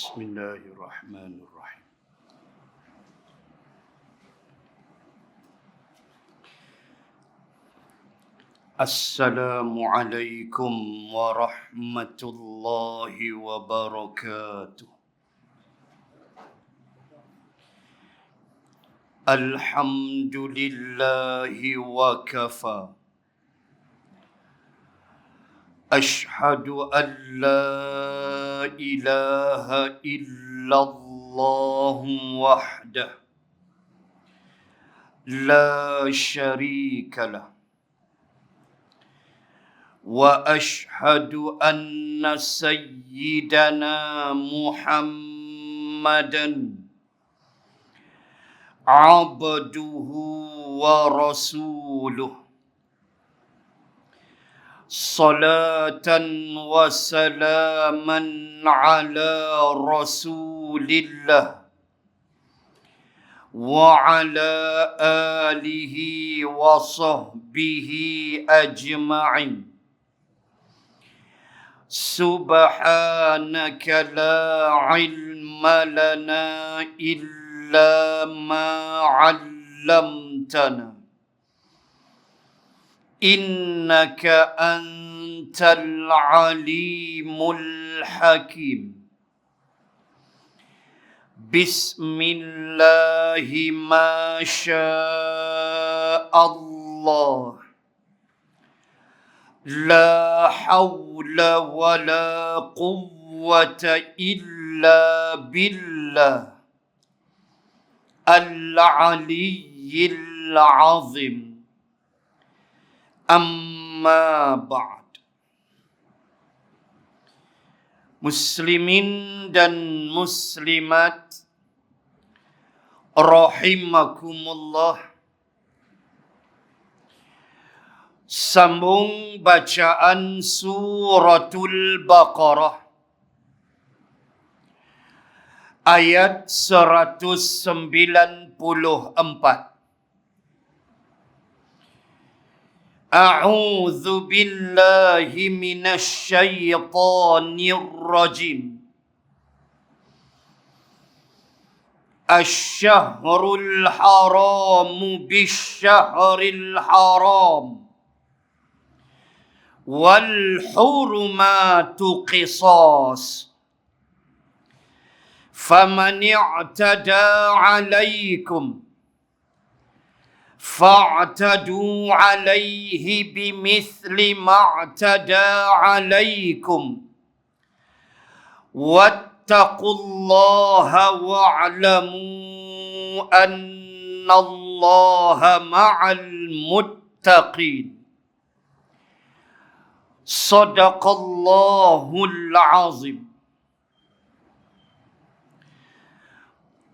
Bismillahirrahmanirrahim. Assalamualaikum warahmatullahi wabarakatuh. Alhamdulillahi wa kafa. Ashhadu an la ilaha illallah wahdah la syarika lah. Wa ashhadu anna sayyidana Muhammadan abduhu wa rasuluh. Salatan wa salaman ala rasulillah wa ala alihi wa sahbihi ajma'in. Subhanaka la ilma lana illa ma 'allamtana. Innaka antal alimul hakim. Bismillahi ma sya'allah. La hawla wa la quwwata illa billah al-aliyyil azim. Amma ba'd. Muslimin dan muslimat rahimakumullah. Sambung bacaan suratul Baqarah ayat 194. A'udzu billahi minasy syaithanir rajim. Asy-syahrul haramu bisy-syahril haram wal hurmatu qisas. Faman i'tada 'alaikum fa'tadu 'alaihi bimithli ma'tada 'alaikum wattaqullaha wa'lamu annallaha ma'al muttaqin. Sadaqallahul azim.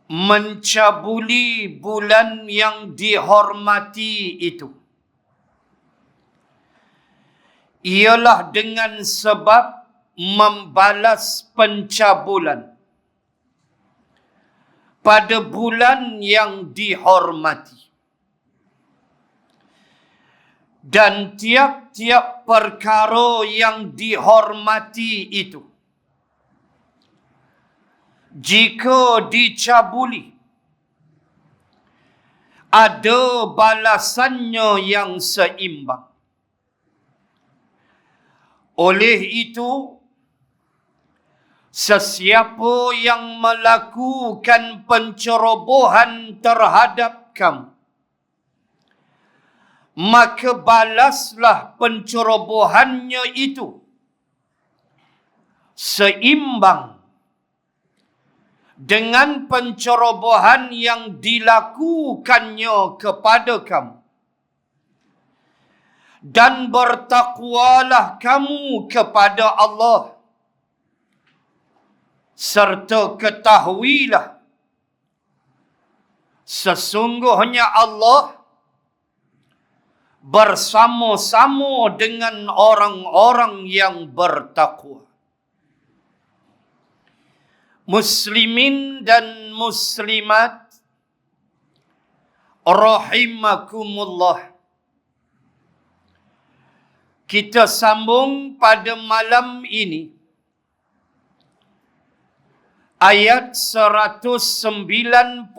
Mencabuli bulan yang dihormati itu ialah dengan sebab membalas pencabulan pada bulan yang dihormati. Dan tiap-tiap perkara yang dihormati itu, jika dicabuli, ada balasannya yang seimbang. Oleh itu, sesiapa yang melakukan pencerobohan terhadap kamu, maka balaslah pencerobohannya itu seimbang dengan pencerobohan yang dilakukannya kepada kamu. Dan bertakwalah kamu kepada Allah. Serta ketahuilah, sesungguhnya Allah bersama-sama dengan orang-orang yang bertakwa. Muslimin dan muslimat rahimakumullah. Kita sambung pada malam ini ayat 194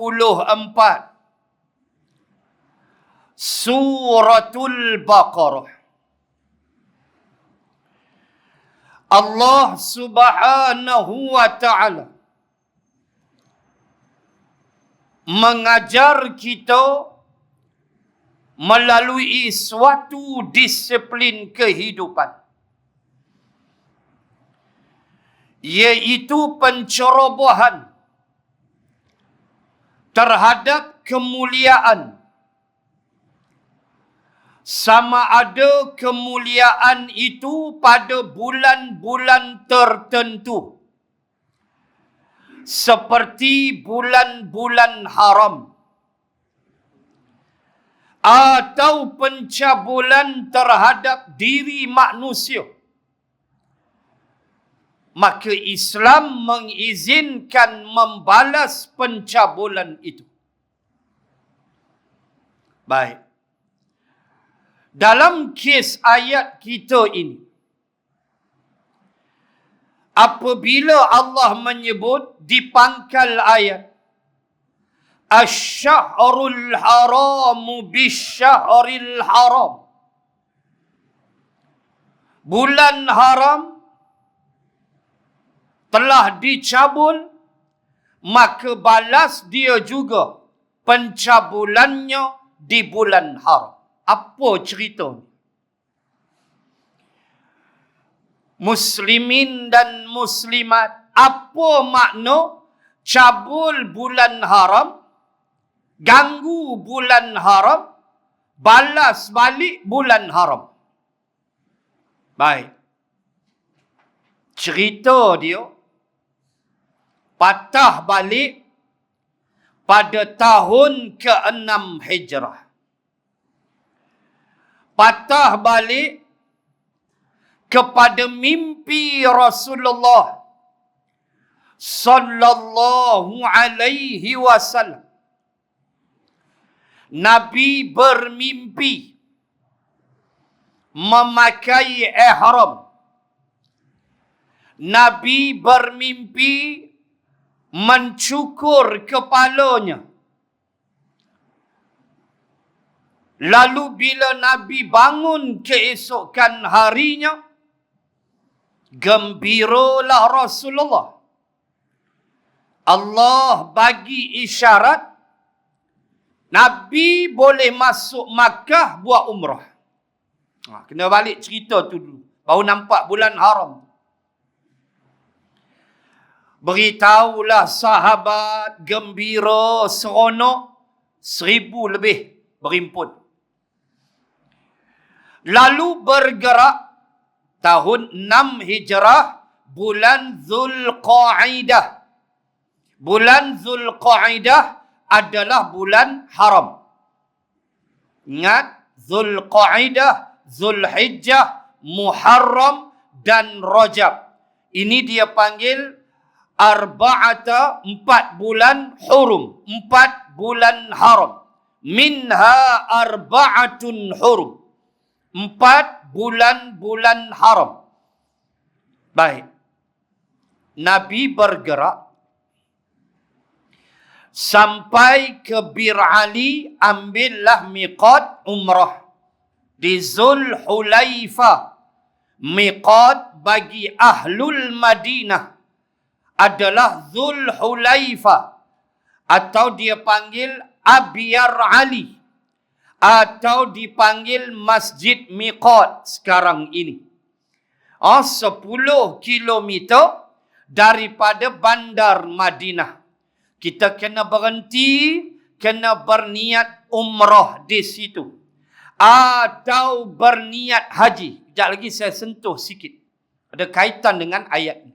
Suratul Baqarah. Allah Subhanahu wa Ta'ala mengajar kita melalui suatu disiplin kehidupan, iaitu pencerobohan terhadap kemuliaan, sama ada kemuliaan itu pada bulan-bulan tertentu, seperti bulan-bulan haram, atau pencabulan terhadap diri manusia. Maka Islam mengizinkan membalas pencabulan itu. Baik. Dalam kes ayat kita ini, apabila Allah menyebut di pangkal ayat, Asy-syahrul haramu bisyahril haram, bulan haram telah dicabul, maka balas dia juga pencabulannya di bulan haram. Apa cerita? Muslimin dan muslimat, apa makna cabul bulan haram, ganggu bulan haram, balas balik bulan haram? Baik. Cerita dia patah balik pada tahun ke-6 Hijrah. Patah balik kepada mimpi Rasulullah sallallahu alaihi wasallam. Nabi bermimpi memakai ihram. Nabi bermimpi mencukur kepalanya. Lalu bila Nabi bangun keesokan harinya, gembiralah Rasulullah. Allah bagi isyarat, Nabi boleh masuk Makkah buat umrah. Kena balik cerita tu dulu. Baru nampak bulan haram. Beritahulah sahabat, gembira, seronok, 1000 lebih berimpun. Lalu bergerak tahun 6 Hijrah, bulan Zulqa'aidah. Bulan Zulqa'aidah adalah bulan haram. Ingat, Zulqa'aidah, Zulhijjah, Muharram dan Rajab. Ini dia panggil arba'ata, 4 bulan hurum, 4 bulan haram. Minha arba'atun hurum, 4 bulan-bulan haram. Baik. Nabi bergerak sampai ke Bir Ali, ambillah miqat umrah di Zulhulaifah. Miqat bagi ahlul Madinah adalah Zulhulaifah, atau dia panggil Abyar Ali, atau dipanggil Masjid Miqat sekarang ini. 10 kilometer daripada bandar Madinah. Kita kena berhenti, kena berniat umrah di situ, atau berniat haji. Sekejap lagi saya sentuh sikit, ada kaitan dengan ayat ini.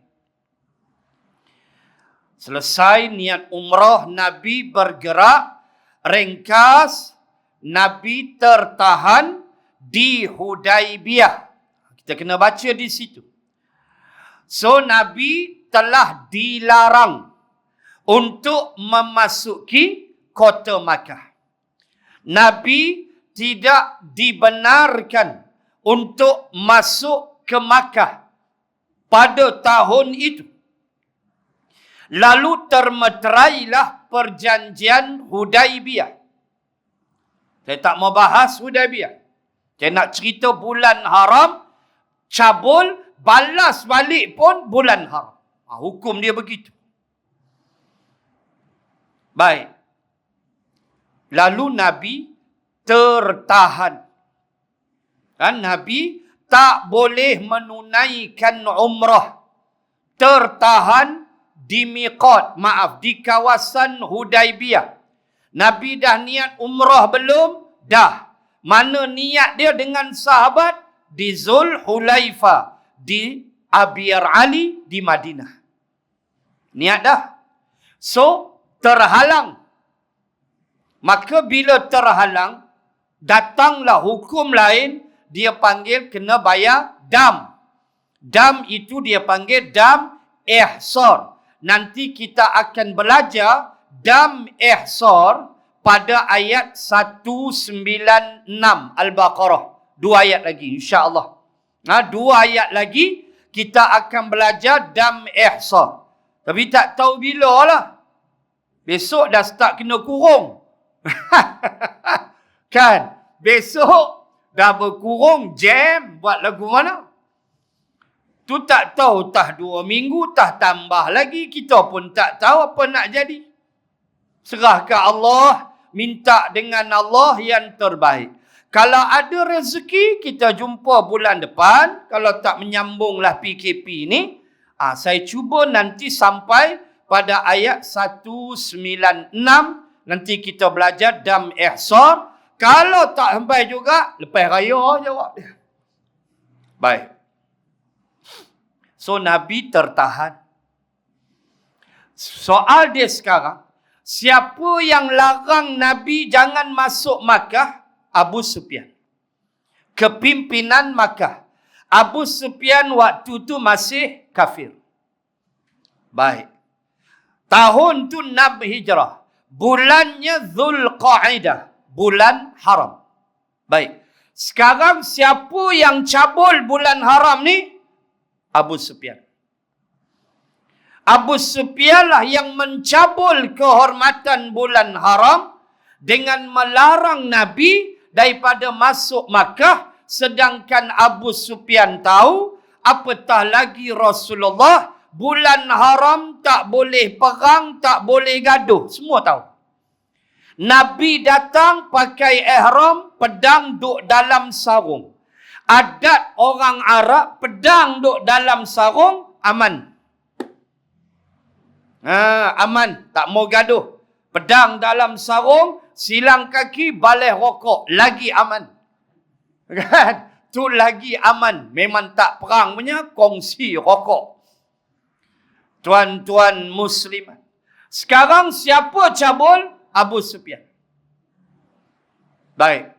Selesai niat umrah, Nabi bergerak. Ringkas, Nabi tertahan di Hudaibiyah. Kita kena baca di situ. So, Nabi telah dilarang untuk memasuki kota Makkah. Nabi tidak dibenarkan untuk masuk ke Makkah pada tahun itu. Lalu termeterailah perjanjian Hudaibiyah. Saya tak mau bahas Hudaibiyah. Saya nak cerita bulan haram, cabul, balas balik pun bulan haram. Hukum dia begitu. Baik. Lalu Nabi tertahan. Kan Nabi tak boleh menunaikan umrah. Tertahan di miqat, di kawasan Hudaibiyah. Nabi dah niat umrah belum? Dah. Mana niat dia dengan sahabat? Di Zulhulaifa, di Abiyar Ali, di Madinah. Niat dah. So, terhalang. Maka bila terhalang, datanglah hukum lain, dia panggil kena bayar dam. Dam itu dia panggil dam ihsar. Nanti kita akan belajar dam ihsar pada ayat 196 Al-Baqarah. 2 ayat lagi insya-Allah. 2 ayat lagi kita akan belajar dam ihsar. Tapi tak tahu bila lah. Besok dah start kena kurung. Kan? Besok dah berkurung jam buat lagu mana? Tu tak tahu tah 2 minggu tah tambah lagi, kita pun tak tahu apa nak jadi. Serah ke Allah, minta dengan Allah yang terbaik. Kalau ada rezeki kita jumpa bulan depan, kalau tak menyambunglah PKP ni, saya cuba nanti sampai pada ayat 196, nanti kita belajar dam ihsar. Kalau tak sampai juga, lepas raya jawab dia. Baik. So, Nabi tertahan. Soal dia sekarang, siapa yang larang Nabi jangan masuk Makkah? Abu Sufyan. Kepimpinan Makkah. Abu Sufyan waktu tu masih kafir. Baik. Tahun tu Nabi hijrah. Bulannya Zulqa'dah. Bulan haram. Baik. Sekarang siapa yang cabul bulan haram ni? Abu Sufyan. Abu Sufyan lah yang mencabul kehormatan bulan haram dengan melarang Nabi daripada masuk Makkah, sedangkan Abu Sufyan tahu apatah lagi Rasulullah bulan haram tak boleh perang, tak boleh gaduh. Semua tahu. Nabi datang pakai ihram, pedang duk dalam sarung. Adat orang Arab, pedang duk dalam sarung, aman. Aman, tak mau gaduh. Pedang dalam sarung, silang kaki, balai rokok, lagi aman. Kan? Tu lagi aman. Memang tak perang punya, kongsi rokok. Tuan-tuan muslimat. Sekarang siapa cabul? Abu Sufyan. Baik.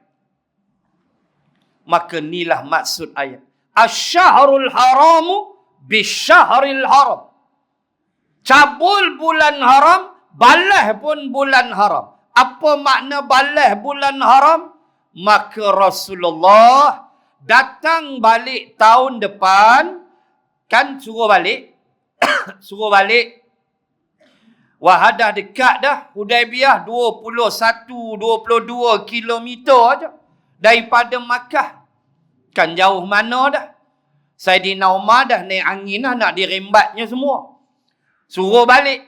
Maka inilah maksud ayat. Asy-syahrul haramu bisyahril haram. Cabul bulan haram, balah pun bulan haram. Apa makna balah bulan haram? Maka Rasulullah datang balik tahun depan, kan suruh balik. Suruh balik. Wah, dah dekat dah. Hudaibiyah 21-22 kilometer aja daripada Makkah. Kan jauh mana dah. Saidina Umar dah naik angin dah nak dirembatnya semua. Suruh balik.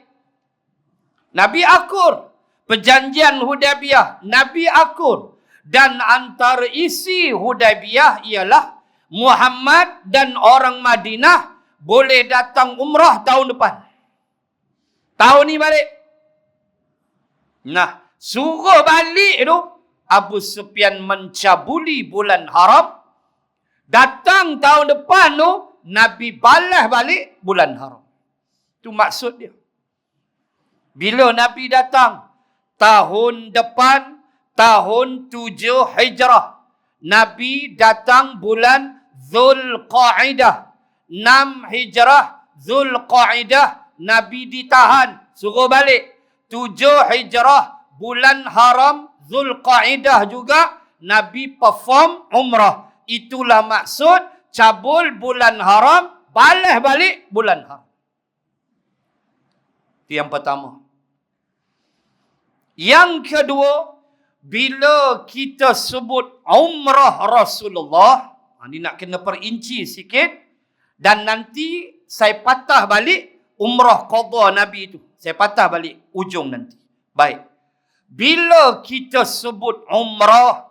Nabi akur. Perjanjian Hudaibiyah. Nabi akur. Dan antara isi Hudaibiyah ialah Muhammad dan orang Madinah boleh datang umrah tahun depan. Tahun ni balik. Nah, suruh balik tu, Abu Sufyan mencabuli bulan haram. Datang tahun depan tu, Nabi balas balik bulan haram. Itu maksud dia. Bila Nabi datang? Tahun depan, tahun 7 Hijrah. Nabi datang bulan Zulqa'dah. 6 Hijrah, Zulqa'dah. Nabi ditahan, suruh balik. 7 Hijrah, bulan haram, Zulqa'dah juga, Nabi perform umrah. Itulah maksud cabul bulan haram, balas balik bulan haram. Itu yang pertama. Yang kedua, bila kita sebut umrah Rasulullah, ini nak kena perinci sikit, dan nanti saya patah balik umrah qadha Nabi itu. Saya patah balik ujung nanti. Baik. Bila kita sebut umrah,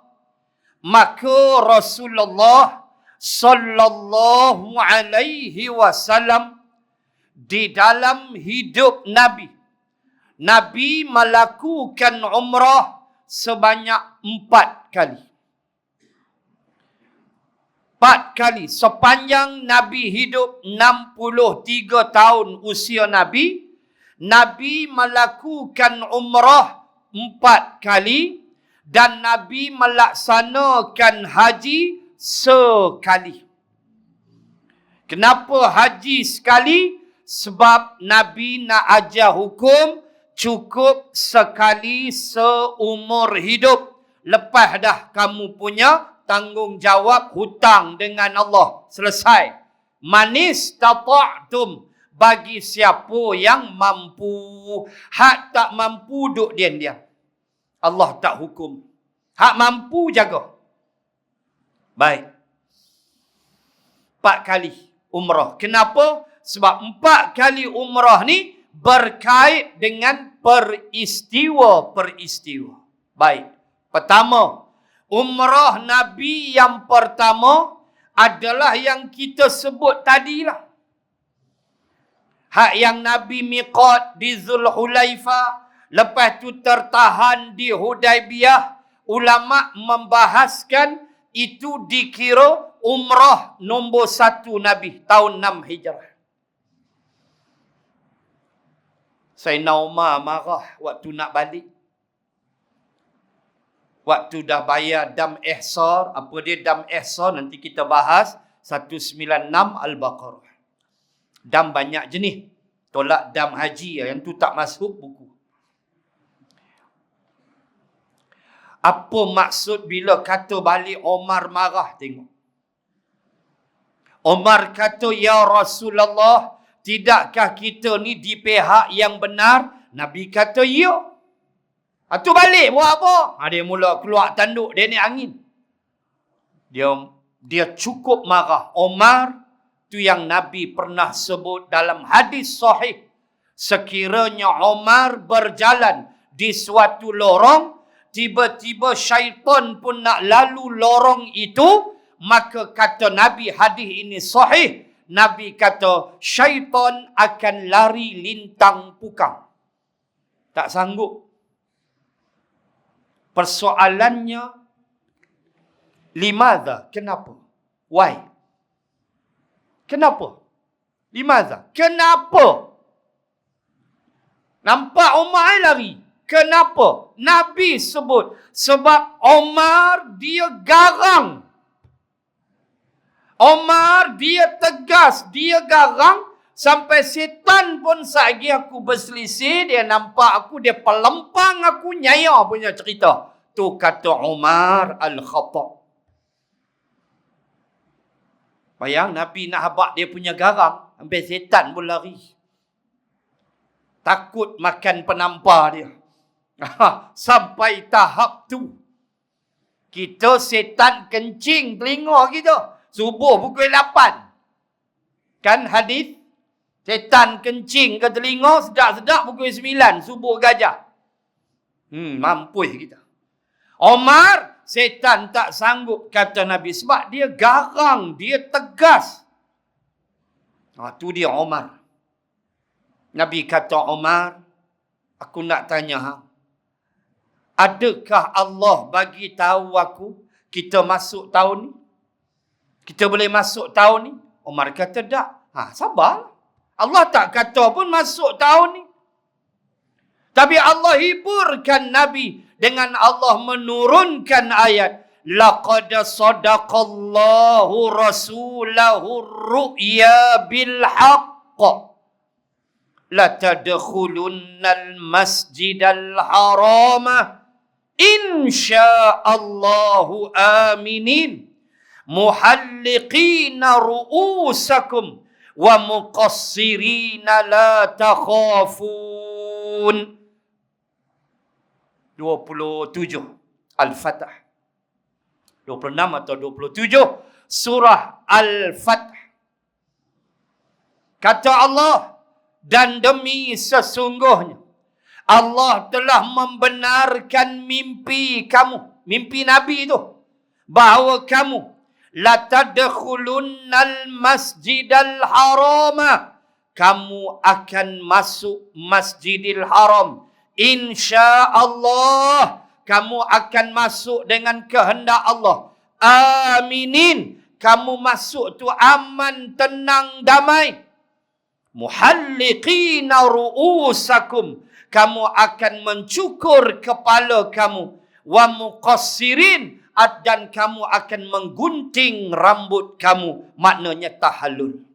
maka Rasulullah sallallahu alaihi wasallam di dalam hidup Nabi, Nabi melakukan umrah sebanyak 4 kali. 4 kali. Sepanjang Nabi hidup 63 tahun usia Nabi, Nabi melakukan umrah 4 kali dan Nabi melaksanakan haji sekali. Kenapa haji sekali? Sebab Nabi nak ajar hukum cukup sekali seumur hidup. Lepas dah kamu punya tanggungjawab hutang dengan Allah. Selesai. Manis tata'tum, bagi siapa yang mampu. Hak tak mampu duk diam-diam. Allah tak hukum. Hak mampu jaga. Baik. 4 kali umrah. Kenapa? Sebab 4 kali umrah ni berkait dengan peristiwa-peristiwa. Baik. Pertama, umrah Nabi yang pertama adalah yang kita sebut tadilah. Hak yang Nabi miqat di Zulhulaifah, lepas tu tertahan di Hudaibiyah. Ulama membahaskan itu dikira umrah nombor 1 Nabi tahun 6 Hijrah. Sayyidina Umar marah waktu nak balik. Waktu dah bayar dam ihsar. Apa dia dam ihsar? Nanti kita bahas. 196 Al-Baqarah. Dam banyak jenis. Tolak dam haji. Yang tu tak masuk buku. Apa maksud bila kata balik Omar marah? Tengok. Omar kata, ya Rasulullah, tidakkah kita ni di pihak yang benar? Nabi kata, ya. Tu balik buat apa? Dia mula keluar tanduk, dia ni angin. Dia cukup marah. Omar, tu yang Nabi pernah sebut dalam hadis sahih. Sekiranya Omar berjalan di suatu lorong, tiba-tiba syaitan pun nak lalu lorong itu, maka kata Nabi, hadis ini sahih, Nabi kata, syaitan akan lari lintang pukang. Tak sanggup. Persoalannya, limadha? Kenapa? Why? Kenapa? Limadha? Kenapa? Nampak Umar lari. Kenapa? Nabi sebut. Sebab Umar dia garang. Umar dia tegas. Dia garang. Sampai setan pun saat aku berselisih. Dia nampak aku. Dia pelempang aku. Nyaya punya cerita. Tu kata Umar Al-Khattab. Bayang Nabi nak habak dia punya garang. Sampai setan pun lari. Takut makan penampar dia. Sampai tahap tu. Kita setan kencing telinga kita. Subuh pukul 8. Kan hadis? Setan kencing ke telinga sedap-sedap pukul 9. Subuh gajah. Mampus kita. Omar, setan tak sanggup kata Nabi. Sebab dia garang. Dia tegas. Tu dia Omar. Nabi kata Omar, aku nak tanya hang. Adakah Allah bagi tahu aku kita masuk tahun ni? Kita boleh masuk tahun ni? Omar kata tak. Sabar. Allah tak kata pun masuk tahun ni. Tapi Allah hiburkan Nabi dengan Allah menurunkan ayat. Laqad sadaqallahu rasulahu ru'ya bil haqq. La tadkhulunnal masjidal harama insya'allahu aminin muhalliqina ru'usakum wa muqassirina la takhafun. Kafirun 27. Al-Fatah 26 atau 27. Surah Al-Fatah. Kata Allah, dan demi sesungguhnya Allah telah membenarkan mimpi kamu, mimpi Nabi itu, bahawa kamu la tadkhulunnal masjidal harama, kamu akan masuk Masjidil Haram, insya-Allah kamu akan masuk dengan kehendak Allah. Aminin, kamu masuk tu aman, tenang, damai. Muhalliqina ru'usakum, kamu akan mencukur kepala kamu. Wa muqassirin, dan kamu akan menggunting rambut kamu. Maknanya tahallul.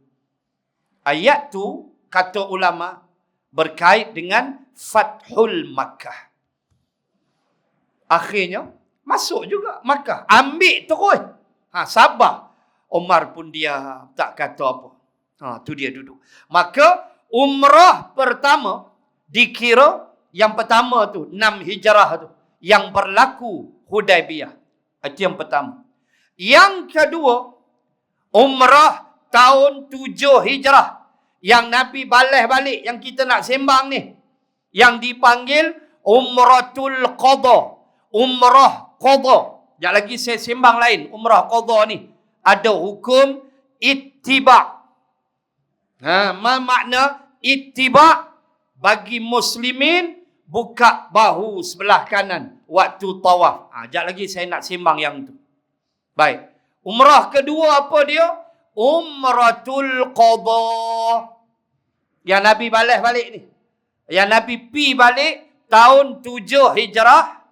Ayat tu, kata ulama, berkait dengan Fathul Makkah. Akhirnya, masuk juga Makkah. Ambil terus. Sabar. Umar pun dia tak kata apa. Tu dia duduk. Maka, umrah pertama, dikira yang pertama tu, 6 hijrah tu, yang berlaku Hudaibiyah. Itu yang pertama. Yang kedua, umrah tahun 7 hijrah. Yang Nabi balik, yang kita nak sembang ni. Yang dipanggil Umratul Qadha. Umrah Qadha. Sekejap lagi saya sembang lain. Umrah Qadha ni ada hukum ittiba'. Makna ittiba' bagi muslimin, buka bahu sebelah kanan waktu tawaf. Sekejap lagi saya nak sembang yang tu. Baik. Umrah kedua apa dia? Umratul Qadha. Yang Nabi balik ni. Yang Nabi pi balik tahun 7 hijrah.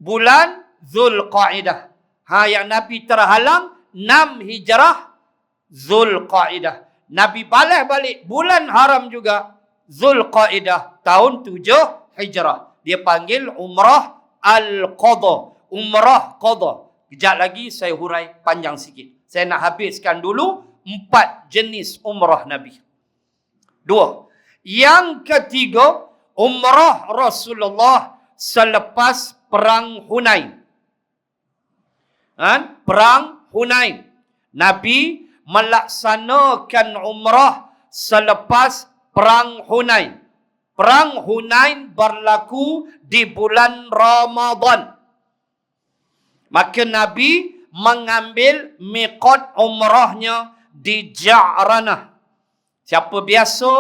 Bulan Zulqaidah. Yang Nabi terhalang 6 hijrah Zulqaidah. Nabi balik bulan haram juga Zulqaidah tahun 7 hijrah. Dia panggil Umrah Al-Qadha. Umrah Qadha. Kejap lagi saya hurai panjang sikit. Saya nak habiskan dulu 4 jenis umrah Nabi. 2. Yang ketiga, umrah Rasulullah selepas Perang Hunain. Perang Hunain. Nabi melaksanakan umrah selepas Perang Hunain. Perang Hunain berlaku di bulan Ramadan. Maka Nabi mengambil miqat umrahnya di Ja'ranah. Siapa biasa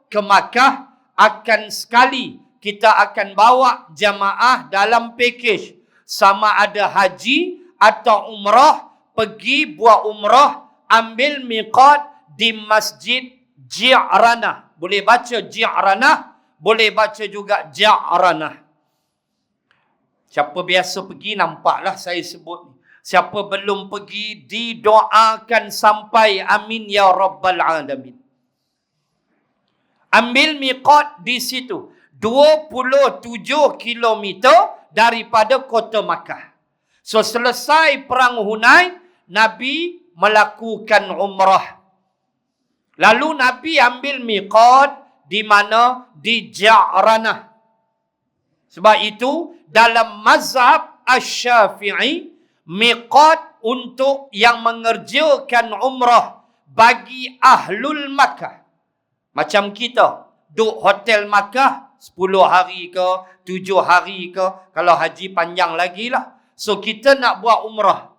ke Makkah, akan sekali kita akan bawa jamaah dalam pakej. Sama ada haji atau umrah, pergi buat umrah, ambil miqat di Masjid Ja'ranah. Boleh baca Ja'ranah, boleh baca juga Ja'ranah. Siapa biasa pergi, nampaklah saya sebut. Siapa belum pergi, didoakan sampai amin ya Rabbal Alamin. Ambil miqat di situ. 27 kilometer daripada kota Makkah. So, selesai Perang Hunain, Nabi melakukan umrah. Lalu Nabi ambil miqat di mana? Di Ja'ranah. Sebab itu, dalam mazhab Asy-Syafi'i, miqat untuk yang mengerjakan umrah bagi Ahlul Makkah. Macam kita, duduk hotel Makkah, 10 hari ke, 7 hari ke, kalau haji panjang lagi lah. So, kita nak buat umrah.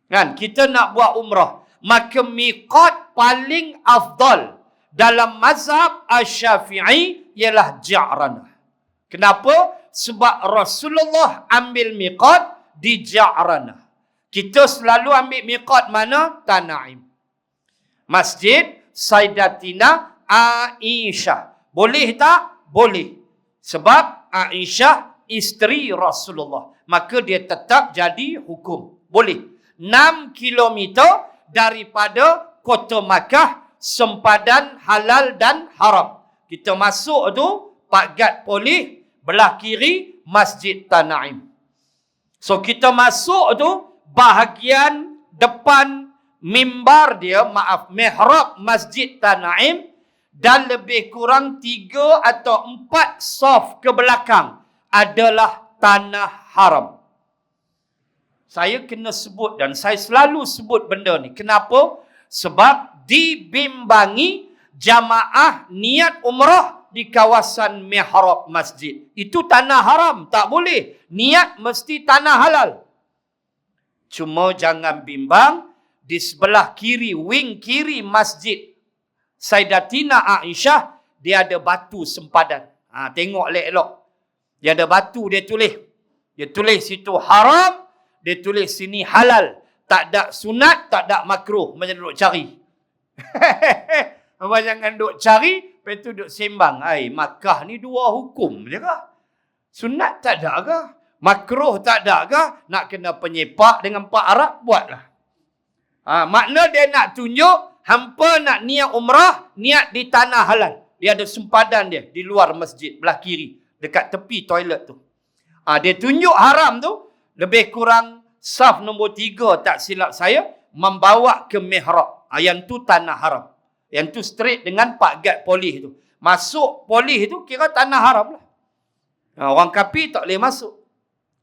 Kan? Kita nak buat umrah. Maka miqat paling afdal dalam mazhab Asy-Syafi'i ialah Ja'ranah. Kenapa? Sebab Rasulullah ambil miqat di Ja'ranah. Kita selalu ambil miqat mana? Tanaim. Masjid Sayyidatina Aisyah. Boleh tak? Boleh. Sebab Aisyah isteri Rasulullah. Maka dia tetap jadi hukum. Boleh. 6 kilometer daripada kota Makkah, sempadan halal dan haram. Kita masuk tu, pagat polis, belah kiri, Masjid Tanaim. So, kita masuk tu, bahagian depan mimbar dia, mihrab Masjid Tanaim, dan lebih kurang 3 atau 4 saf ke belakang adalah tanah haram. Saya kena sebut dan saya selalu sebut benda ni. Kenapa? Sebab dibimbangi jamaah niat umrah di kawasan mihrab masjid. Itu tanah haram, tak boleh. Niat mesti tanah halal. Cuma jangan bimbang, di sebelah kiri, wing kiri masjid Sayyidatina Aisyah, dia ada batu sempadan. Tengok elok-elok. Dia ada batu, dia tulis. Dia tulis situ haram, dia tulis sini halal. Tak ada sunat, tak ada makruh. Macam duduk cari. Abang jangan duduk cari, lepas tu duduk sembang. Makkah ni 2 hukum je kah? Sunat tak ada kah? Makruh tak ada kah? Nak kena penyepak dengan Pak Arab, buatlah. Makna dia nak tunjuk, hampa nak niat umrah, niat di tanah halal. Dia ada sempadan dia di luar masjid, belah kiri. Dekat tepi toilet tu. Dia tunjuk haram tu, lebih kurang saf nombor 3 tak silap saya, membawa ke mihrab. Yang tu tanah haram. Yang tu straight dengan Pak Gad polis tu. Masuk polis tu kira tanah haram lah. Orang kafir tak boleh masuk.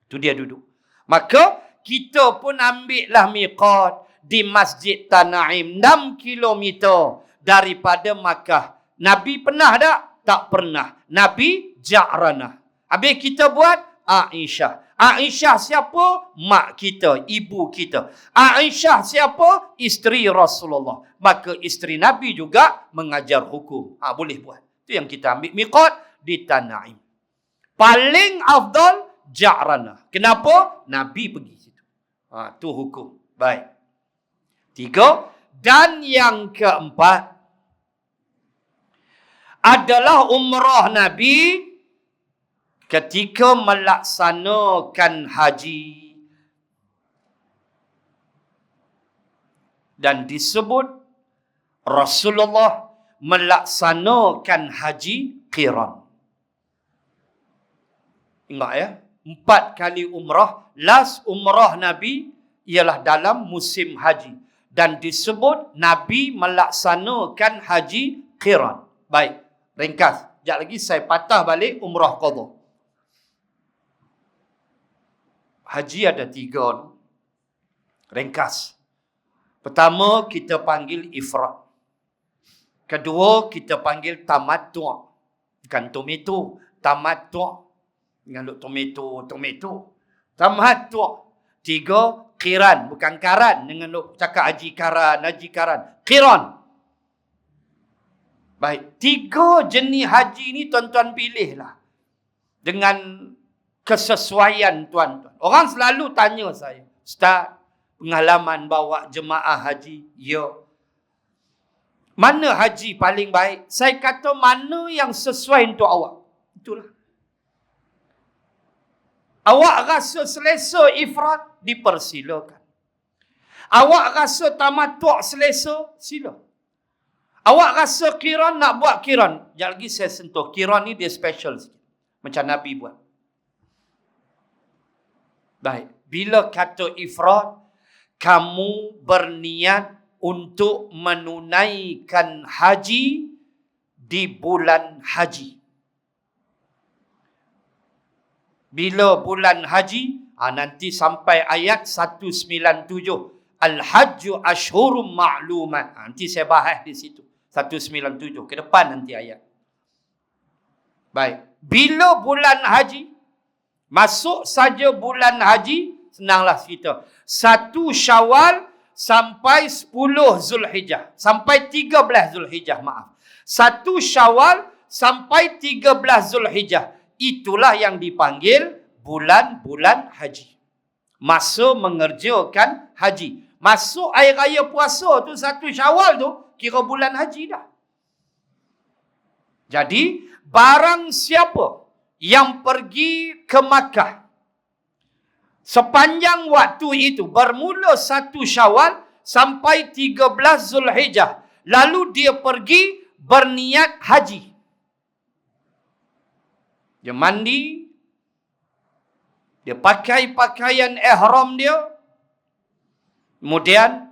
Tu dia duduk. Maka kita pun ambil lah miqat di Masjid Tanaim 6 kilometer daripada Makkah. Nabi pernah tak? Tak pernah. Nabi Ja'ranah. Habis kita buat Aisyah. Aisyah siapa? Mak kita, ibu kita. Aisyah siapa? Isteri Rasulullah. Maka isteri Nabi juga mengajar hukum. Boleh buat. Itu yang kita ambil miqat di Tanaim. Paling afdal Ja'ranah. Kenapa? Nabi pergi situ. Tu hukum. Baik. 3. Dan yang keempat adalah umrah Nabi ketika melaksanakan haji. Dan disebut Rasulullah melaksanakan haji qiran. Ingat ya, 4 kali umrah. Last umrah Nabi ialah dalam musim haji. Dan disebut Nabi melaksanakan haji qiran. Baik, ringkas. Sekejap lagi saya patah balik umrah qadha. Haji ada 3. Ringkas. Pertama, kita panggil ifrad. Kedua, kita panggil tamattu'. Bukan tomato, tamattu'. Dengan tomato. Tamattu'. 3, qiran. Bukan karan. Dengan cakap haji karan. Qiran. Baik. 3 jenis haji ni tuan-tuan pilihlah. Dengan kesesuaian tuan-tuan. Orang selalu tanya saya, Ustaz, pengalaman bawa jemaah haji? Ya. Mana haji paling baik? Saya kata mana yang sesuai untuk awak. Itulah. Awak rasa selesa ifrad, dipersilakan. Awak rasa tamattu' selesa, sila. Awak rasa qiran, nak buat qiran. Sekejap lagi saya sentuh. Qiran ni dia special sikit. Macam Nabi buat. Baik. Bila kata ifrad, kamu berniat untuk menunaikan haji di bulan haji. Bila bulan haji, nanti sampai ayat 197. Al-Hajju ashhurum ma'lumat. Nanti saya bahas di situ. 197. Ke depan nanti ayat. Baik. Bila bulan haji, masuk saja bulan haji, senanglah cerita. 1 Syawal sampai 10 Zulhijjah. Sampai 13 Zulhijjah, maaf. 1 Syawal sampai 13 Zulhijjah. Itulah yang dipanggil bulan-bulan haji. Masa mengerjakan haji. Masuk air raya puasa tu 1 Syawal tu, kira bulan haji dah. Jadi, barang siapa yang pergi ke Makkah sepanjang waktu itu, bermula 1 Syawal sampai 13 Zulhijjah, lalu dia pergi berniat haji. Dia mandi, dia pakai pakaian ihram dia, kemudian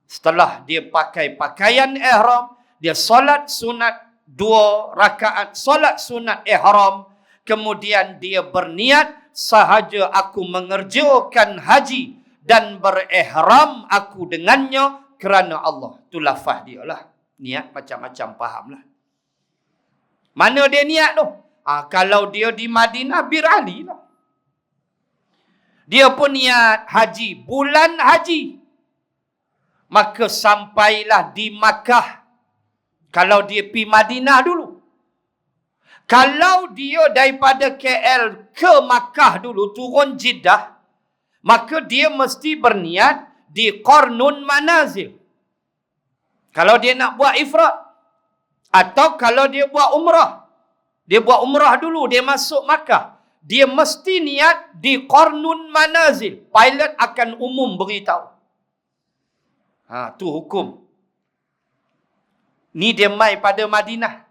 setelah dia pakai pakaian ihram, dia solat sunat 2 rakaat, solat sunat ihram, kemudian dia berniat, sahaja aku mengerjakan haji dan berihram aku dengannya kerana Allah. Itu lafaz dia lah. Niat macam-macam, fahamlah. Mana dia niat tu? Kalau dia di Madinah, Bir Ali lah. Dia pun niat haji, bulan haji. Maka sampailah di Makkah. Kalau dia pergi Madinah dulu. Kalau dia daripada KL ke Makkah dulu, turun Jeddah, maka dia mesti berniat di Qarnun Manazil. Kalau dia nak buat ifrat. Atau kalau dia buat umrah. Dia buat umrah dulu, dia masuk Makkah. Dia mesti niat di Qarnun Manazil. Pilot akan umum beritahu. Tu hukum. Ni dia mai pada Madinah.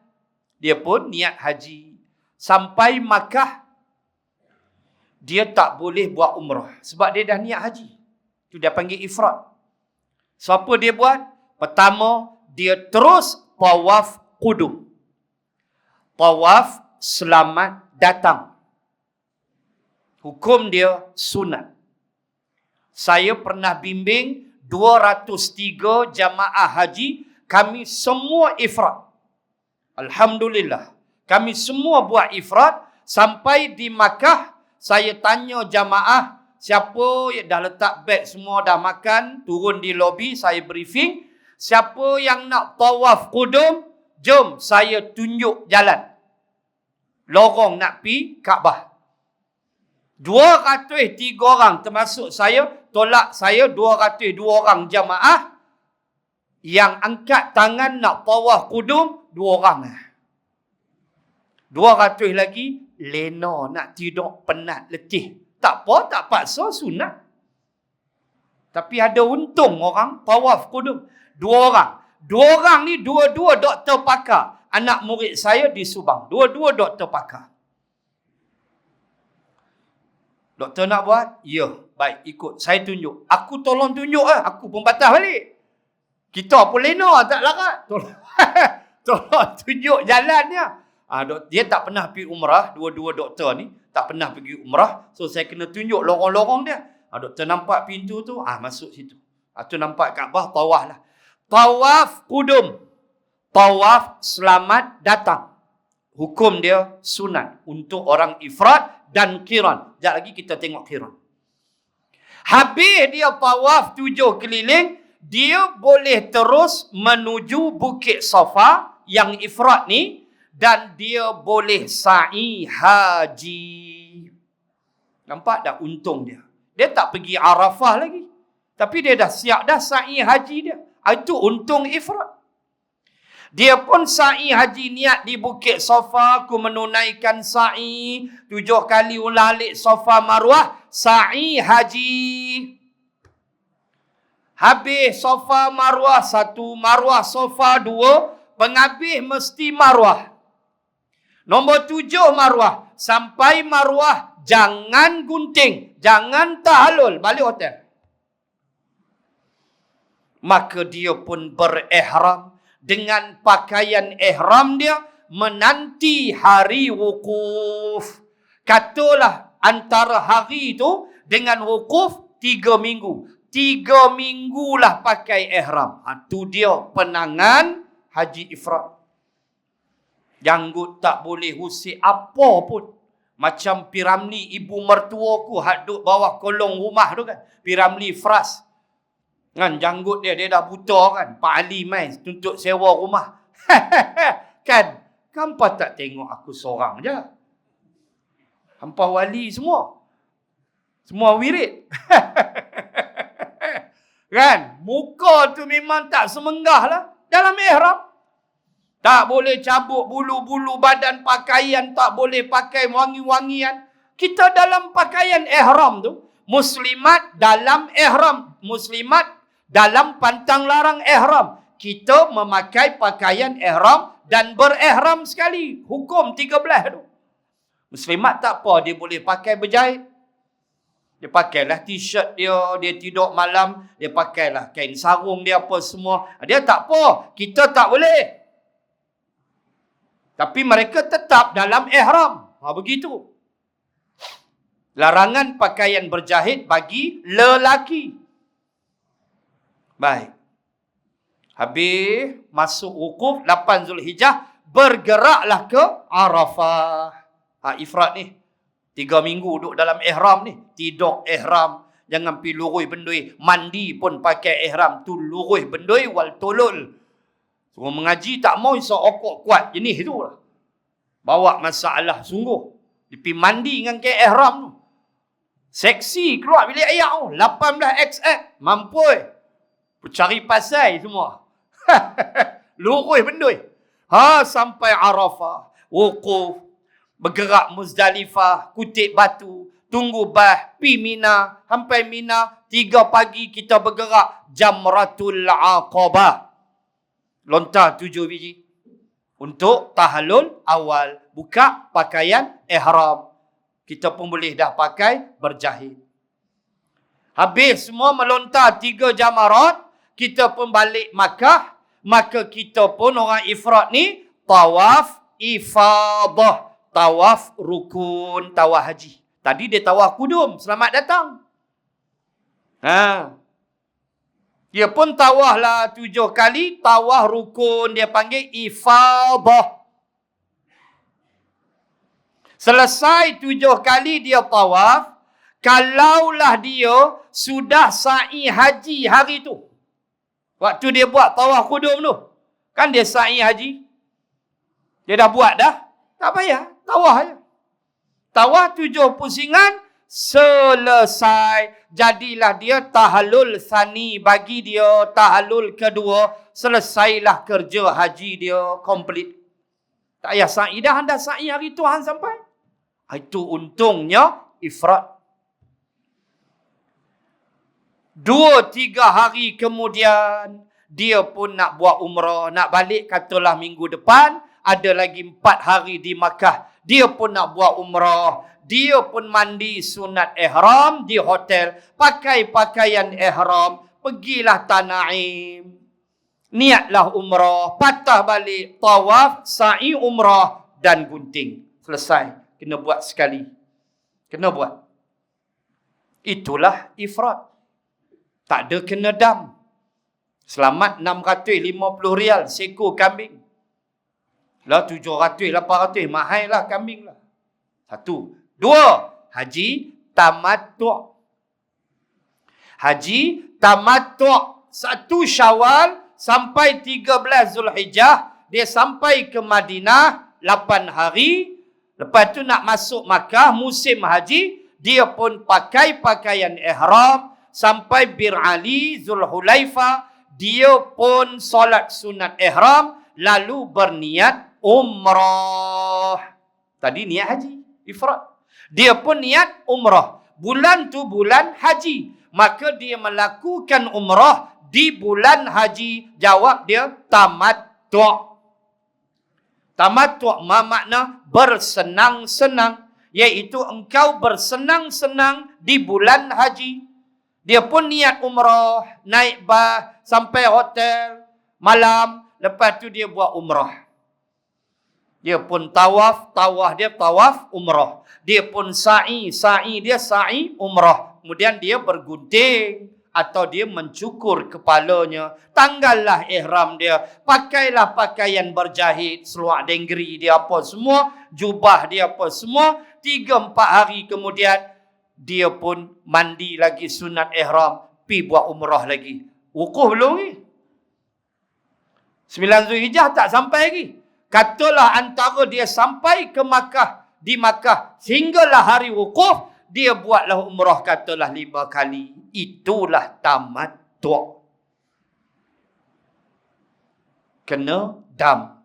Dia pun niat haji. Sampai Makkah, dia tak boleh buat umrah. Sebab dia dah niat haji. Itu dia panggil ifrat. So, apa dia buat? Pertama, dia terus tawaf qudum. Tawaf selamat datang. Hukum dia sunat. Saya pernah bimbing 203 jamaah haji. Kami semua ifrat. Alhamdulillah. Kami semua buat ifrat. Sampai di Makkah, saya tanya jamaah, siapa yang dah letak beg semua, dah makan, turun di lobi, saya briefing. Siapa yang nak tawaf qudum, jom saya tunjuk jalan. Lorong nak pi Kaabah. 203 orang termasuk saya, tolak saya 202 orang jamaah. Yang angkat tangan nak tawaf qudum, 2 orang. 200 lagi, lena nak tidur, penat, letih. Tak apa, tak paksa, sunat. Tapi ada untung orang tawaf qudum. 2 orang. 2 orang ni dua-dua doktor pakar. Anak murid saya di Subang. Dua-dua doktor pakar. Doktor nak buat? Ya, baik, ikut. Saya tunjuk. Aku tolong tunjuk lah. Aku pun patah balik. Kita pun lena, tak larat. Tolong tunjuk jalannya. Dia tak pernah pergi umrah. Dua-dua doktor ni tak pernah pergi umrah. So, saya kena tunjuk lorong-lorong dia. Doktor nampak pintu tu, masuk situ. Tu nampak Kaabah, tawaf lah. Tawaf qudum. Tawaf selamat datang. Hukum dia sunat untuk orang ifrat dan qiran. Sekejap lagi kita tengok qiran. Habis dia tawaf 7 keliling, dia boleh terus menuju Bukit Safa yang ifrat ni, dan dia boleh sa'i haji. Nampak tak untung dia? Dia tak pergi Arafah lagi. Tapi dia dah siap dah sa'i haji dia. Itu untung ifrat. Dia pun sa'i haji, niat di Bukit Safa, aku menunaikan sa'i 7 kali ulang-alik Safa Marwah, sa'i haji. Habis Safa Marwah 1, Marwah Safa 2, penghabis mesti Marwah. Nombor 7 Marwah. Sampai Marwah, jangan gunting, jangan tahallul, balik hotel. Maka dia pun berihram dengan pakaian ihram dia, menanti hari wukuf. Katalah antara hari itu dengan wukuf 3 minggu. 3 minggulah pakai ihram. Itu dia penangan haji ifrat. Janggut tak boleh usik apa pun. Macam Piramli, ibu mertuaku, hak duduk bawah kolong rumah tu kan. Piramli Fras. Kan, janggut dia dah buta kan. Pak Ali mai tuntut sewa rumah. Kan, hampa tak tengok aku seorang je. Hampa wali semua. Semua wirid. Kan, muka tu memang tak semenggah lah. Dalam ihram. Tak boleh cabut bulu-bulu badan pakaian. Tak boleh pakai wangi-wangian. Kita dalam pakaian ihram tu. Muslimat dalam ihram. Muslimat dalam pantang larang ihram. Kita memakai pakaian ihram dan berihram sekali. Hukum 13 tu. Muslimat tak apa. Dia boleh pakai berjahit. Dia pakailah t-shirt dia tidur malam, dia pakailah kain sarung dia apa semua. Dia tak apa, kita tak boleh. Tapi mereka tetap dalam ihram. Begitu. Larangan pakaian berjahit bagi lelaki. Baik. Habis masuk wukuf 8 Zulhijjah, bergeraklah ke Arafah. Ifrat ni 3 minggu duduk dalam ihram ni, tidur ihram, jangan pi lurui bendui, mandi pun pakai ihram tu lurui bendui wal tulul. Semua mengaji tak mau iso okok kuat jenis tu lah. Bawa masalah sungguh. Dia pi mandi dengan ke ihram tu. Seksi keluar bilik air tu, 18XL, mampu. Cari pasal semua. Lurui bendui. Sampai Arafah, wukuf, bergerak Muzdalifah, kutip batu, tunggu pi Mina, sampai Mina 3 pagi kita bergerak Jamratul Aqabah. Lontar 7 biji. Untuk tahallul awal, buka pakaian ihram. Kita pun boleh dah pakai berjahit. Habis semua melontar 3 jamarat, kita pun balik Makkah. Maka kita pun orang ifrat ni tawaf ifadah, tawaf rukun, tawaf haji. Tadi dia tawaf kudum, selamat datang. Dia pun tawaf lah 7 kali, tawaf rukun, dia panggil ifadah. Selesai 7 kali dia tawaf, kalaulah dia sudah sa'i haji hari tu. Waktu dia buat tawaf kudum tu, kan dia sa'i haji. Dia dah buat dah, tak payah, tawaf je. Tawaf 7 pusingan, selesai. Jadilah dia tahallul sani, bagi dia tahallul kedua, selesailah kerja haji dia komplit. Tak payah sa'i dah, anda sa'i hari tu hang sampai. Itu untungnya ifrat. 2-3 hari kemudian, dia pun nak buat umrah, nak balik katalah minggu depan, ada lagi 4 hari di Makkah. Dia pun nak buat umrah, dia pun mandi sunat ihram di hotel, pakai pakaian ihram, pergilah Tanaim, niatlah umrah, patah balik, tawaf, sa'i umrah dan gunting. Selesai, kena buat sekali. Kena buat. Itulah ifrat. Tak ada kena dam. Selamat 650 rial seekor kambing. Lah 700, 800, mahal lah kambing lah. 1. 2. Haji tamattu'. Haji tamattu'. 1 Syawal sampai 13 Zulhijjah. Dia sampai ke Madinah 8 hari. Lepas tu nak masuk Makkah musim haji. Dia pun pakai pakaian ihram. Sampai Bir Ali, Zulhulaifah, dia pun solat sunat ihram, lalu berniat umrah. Tadi niat haji, ifrat. Dia pun niat umrah. Bulan tu bulan haji. Maka dia melakukan umrah di bulan haji. Jawab dia tamattu'. Tamattu' makna bersenang-senang. Iaitu engkau bersenang-senang di bulan haji. Dia pun niat umrah, naik bas, sampai hotel, malam. Lepas tu dia buat umrah. Dia pun tawaf dia tawaf umrah. Dia pun sa'i dia sa'i umrah. Kemudian dia bergunting atau dia mencukur kepalanya. Tanggallah ihram dia. Pakailah pakaian berjahit, seluar denggeri dia apa semua, jubah dia apa semua. 3-4 hari kemudian, dia pun mandi lagi sunat ihram, pi buat umrah lagi. Wukuf belum ni. 9 Zulhijjah tak sampai lagi. Katalah antara dia sampai ke Makkah, di Makkah, sehinggalah hari wukuf, dia buatlah umrah katalah 5 kali. Itulah tamattu'. Kena dam.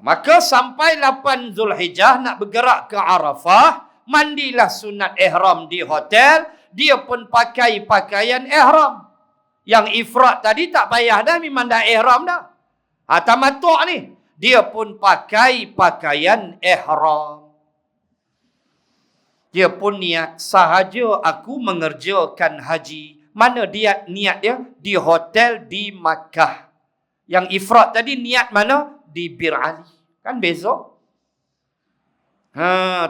Maka sampai 8 Zulhijjah nak bergerak ke Arafah, mandilah sunat ihram di hotel, dia pun pakai pakaian ihram. Yang ifrat tadi tak payah dah, memang dah ihram dah. Tamattu' ni, dia pun pakai pakaian ihram. Dia pun niat, sahaja aku mengerjakan haji. Mana dia niat dia? Di hotel di Makkah. Yang ifrat tadi niat mana? Di Bir Ali. Kan beza.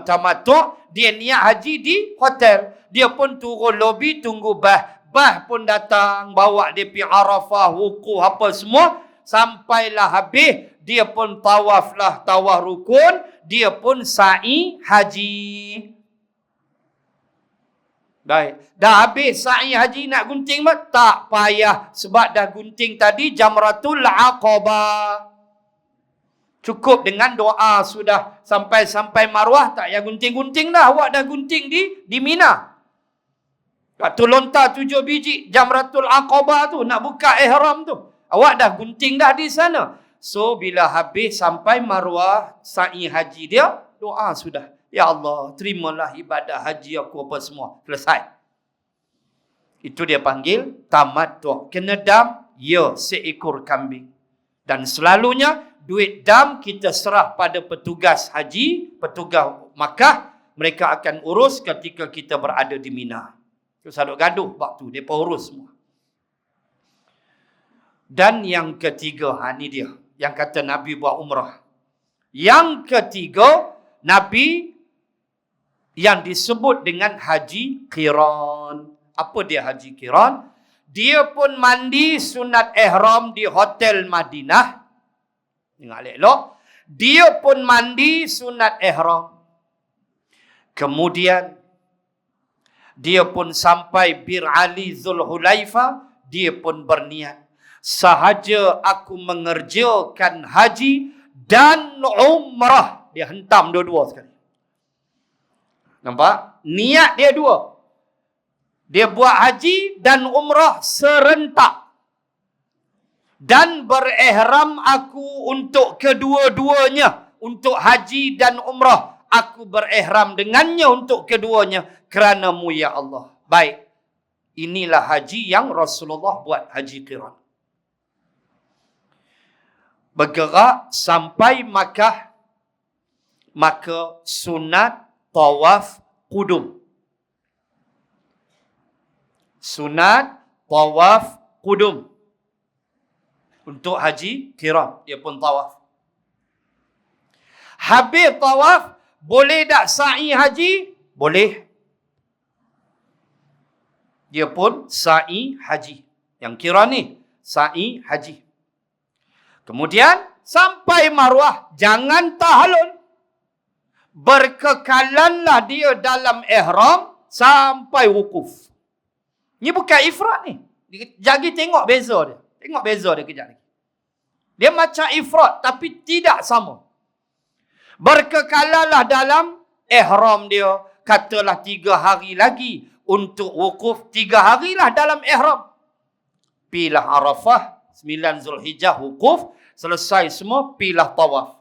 Tamattu' dia niat haji di hotel. Dia pun turun lobi tunggu bah. Bah pun datang bawa dia pergi Arafah, wukuf apa semua. Sampailah habis, dia pun tawaf rukun. Dia pun sa'i haji. Baik. Dah habis sa'i haji nak gunting tak payah. Sebab dah gunting tadi Jamratul Aqabah. Cukup dengan doa sudah. Sampai Marwah tak payah gunting-gunting dah. Awak dah gunting di Mina. Waktu lontar 7 biji Jamratul Aqabah tu. Nak buka ihram tu. Awak dah gunting dah di sana. So bila habis sampai Marwah sa'i haji dia. Doa sudah. Ya Allah, terimalah ibadah haji aku apa semua. Selesai. Itu dia panggil tamattu'. Kena dam? Ya, seekor kambing. Dan selalunya, duit dam kita serah pada petugas haji, petugas Makkah. Mereka akan urus ketika kita berada di Mina. Itu saduk gaduh waktu. Mereka urus semua. Dan yang ketiga, ini dia. Yang kata Nabi buat umrah. Yang ketiga, Nabi yang disebut dengan haji qiran. Apa dia haji qiran? Dia pun mandi sunat ihram di hotel Madinah. Dengar elok. Dia pun mandi sunat ihram. Kemudian dia pun sampai Bir Ali Zulhulaifah. Dia pun berniat. Sahaja aku mengerjakan haji dan umrah. Dia hentam dua-dua sekali. Nampak? Niat dia dua. Dia buat haji dan umrah serentak. Dan berihram aku untuk kedua-duanya. Untuk haji dan umrah. Aku berihram dengannya untuk keduanya. Kerana-Mu ya Allah. Baik. Inilah haji yang Rasulullah buat, haji qiran. Bergerak sampai Makkah. Maka sunat tawaf qudum. Sunat tawaf qudum. Untuk haji qiran. Dia pun tawaf. Habis tawaf, boleh tak sa'i haji? Boleh. Dia pun sa'i haji. Yang qiran ni, sa'i haji. Kemudian, sampai Marwah, jangan tahalul. Berkekalanlah dia dalam ihram sampai wukuf. Ni bukan ifrat ni. Jadi tengok beza dia. Tengok beza dia kejap lagi. Dia macam ifrat tapi tidak sama. Berkekalanlah dalam ihram dia. Katalah 3 hari lagi untuk wukuf. 3 harilah dalam ihram. Pilah Arafah, 9 Zulhijjah wukuf. Selesai semua, pilah tawaf.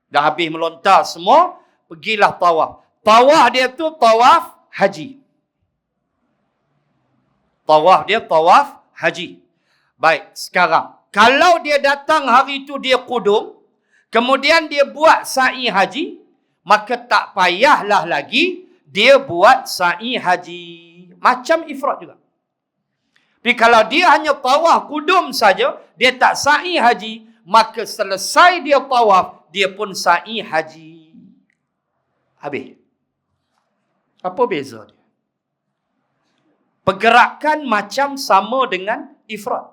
Dah habis melontar semua, pergilah tawaf. Tawaf dia tu tawaf haji. Tawaf dia tawaf haji. Baik, sekarang. Kalau dia datang hari tu dia qudum, kemudian dia buat sa'i haji, maka tak payahlah lagi dia buat sa'i haji. Macam ifrat juga. Tapi kalau dia hanya tawaf qudum saja, dia tak sa'i haji, maka selesai dia tawaf, dia pun sa'i haji. Habis. Apa beza dia? Pergerakan macam sama dengan ifrat.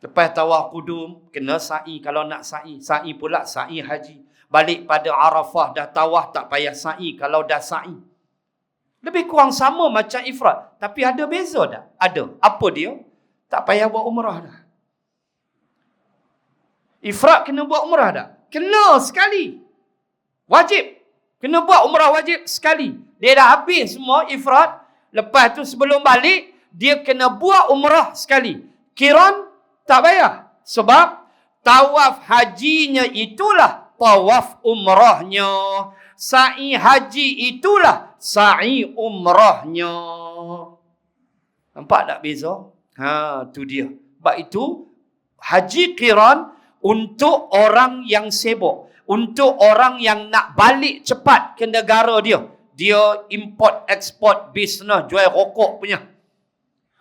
Lepas tawaf qudum, kena sa'i. Kalau nak sa'i, sa'i pula sa'i haji. Balik pada Arafah, dah tawaf tak payah sa'i kalau dah sa'i. Lebih kurang sama macam ifrat. Tapi ada beza dah? Ada. Apa dia? Tak payah buat umrah dah. Ifrat kena buat umrah dah? Kena sekali. Wajib. Kena buat umrah wajib sekali. Dia dah habis semua ifrat. Lepas tu sebelum balik, dia kena buat umrah sekali. Qiran tak payah. Sebab tawaf hajinya itulah tawaf umrahnya. Sa'i haji itulah sa'i umrahnya. Nampak tak beza? Tu dia. Sebab itu, haji qiran untuk orang yang sibuk. untuk orang yang nak balik cepat ke negara dia. Dia import export business jual rokok punya.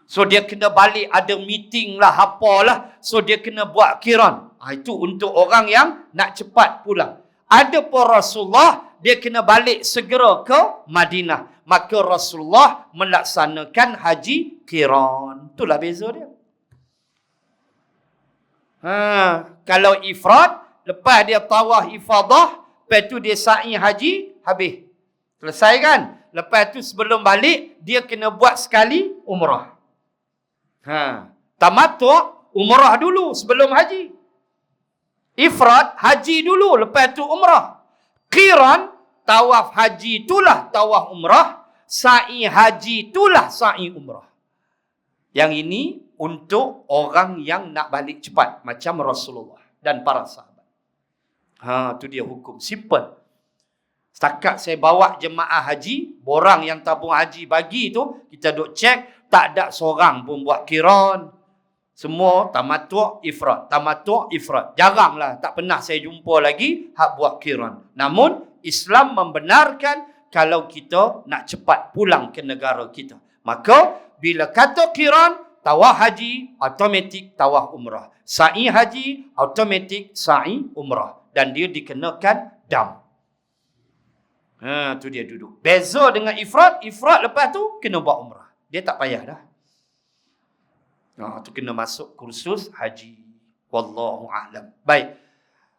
So dia kena balik, ada meeting lah, apalah. So dia kena buat kiran. Itu untuk orang yang nak cepat pulang. Ada pun Rasulullah, dia kena balik segera ke Madinah. Maka Rasulullah melaksanakan haji kiran. Itulah beza dia. Kalau ifrad, lepas dia tawaf ifadah, lepas tu dia sa'i haji, habis. Selesai kan? Lepas tu sebelum balik, dia kena buat sekali umrah. Tamattu' umrah dulu sebelum haji. Ifrad, haji dulu, lepas tu umrah. Qiran, tawaf haji itulah tawaf umrah. Sa'i haji itulah sa'i umrah. Yang ini untuk orang yang nak balik cepat. Macam Rasulullah dan para sahabat. Itu dia hukum. Simple. Setakat saya bawa jemaah haji, borang yang tabung haji bagi tu, kita duk cek, tak ada seorang pun buat kiran. Semua tamattu' ifrad. Tamattu' ifrad. Jaranglah, tak pernah saya jumpa lagi hak buat kiran. Namun, Islam membenarkan kalau kita nak cepat pulang ke negara kita. Maka, bila kata kiran, tawaf haji, automatik tawaf umrah. Sa'i haji, automatik sa'i umrah. Dan dia dikenakan dam. Tu dia duduk. Beza dengan ifrad, ifrad lepas tu kena buat umrah. Dia tak payah dah. Tu kena masuk kursus haji. Wallahu a'lam. Baik.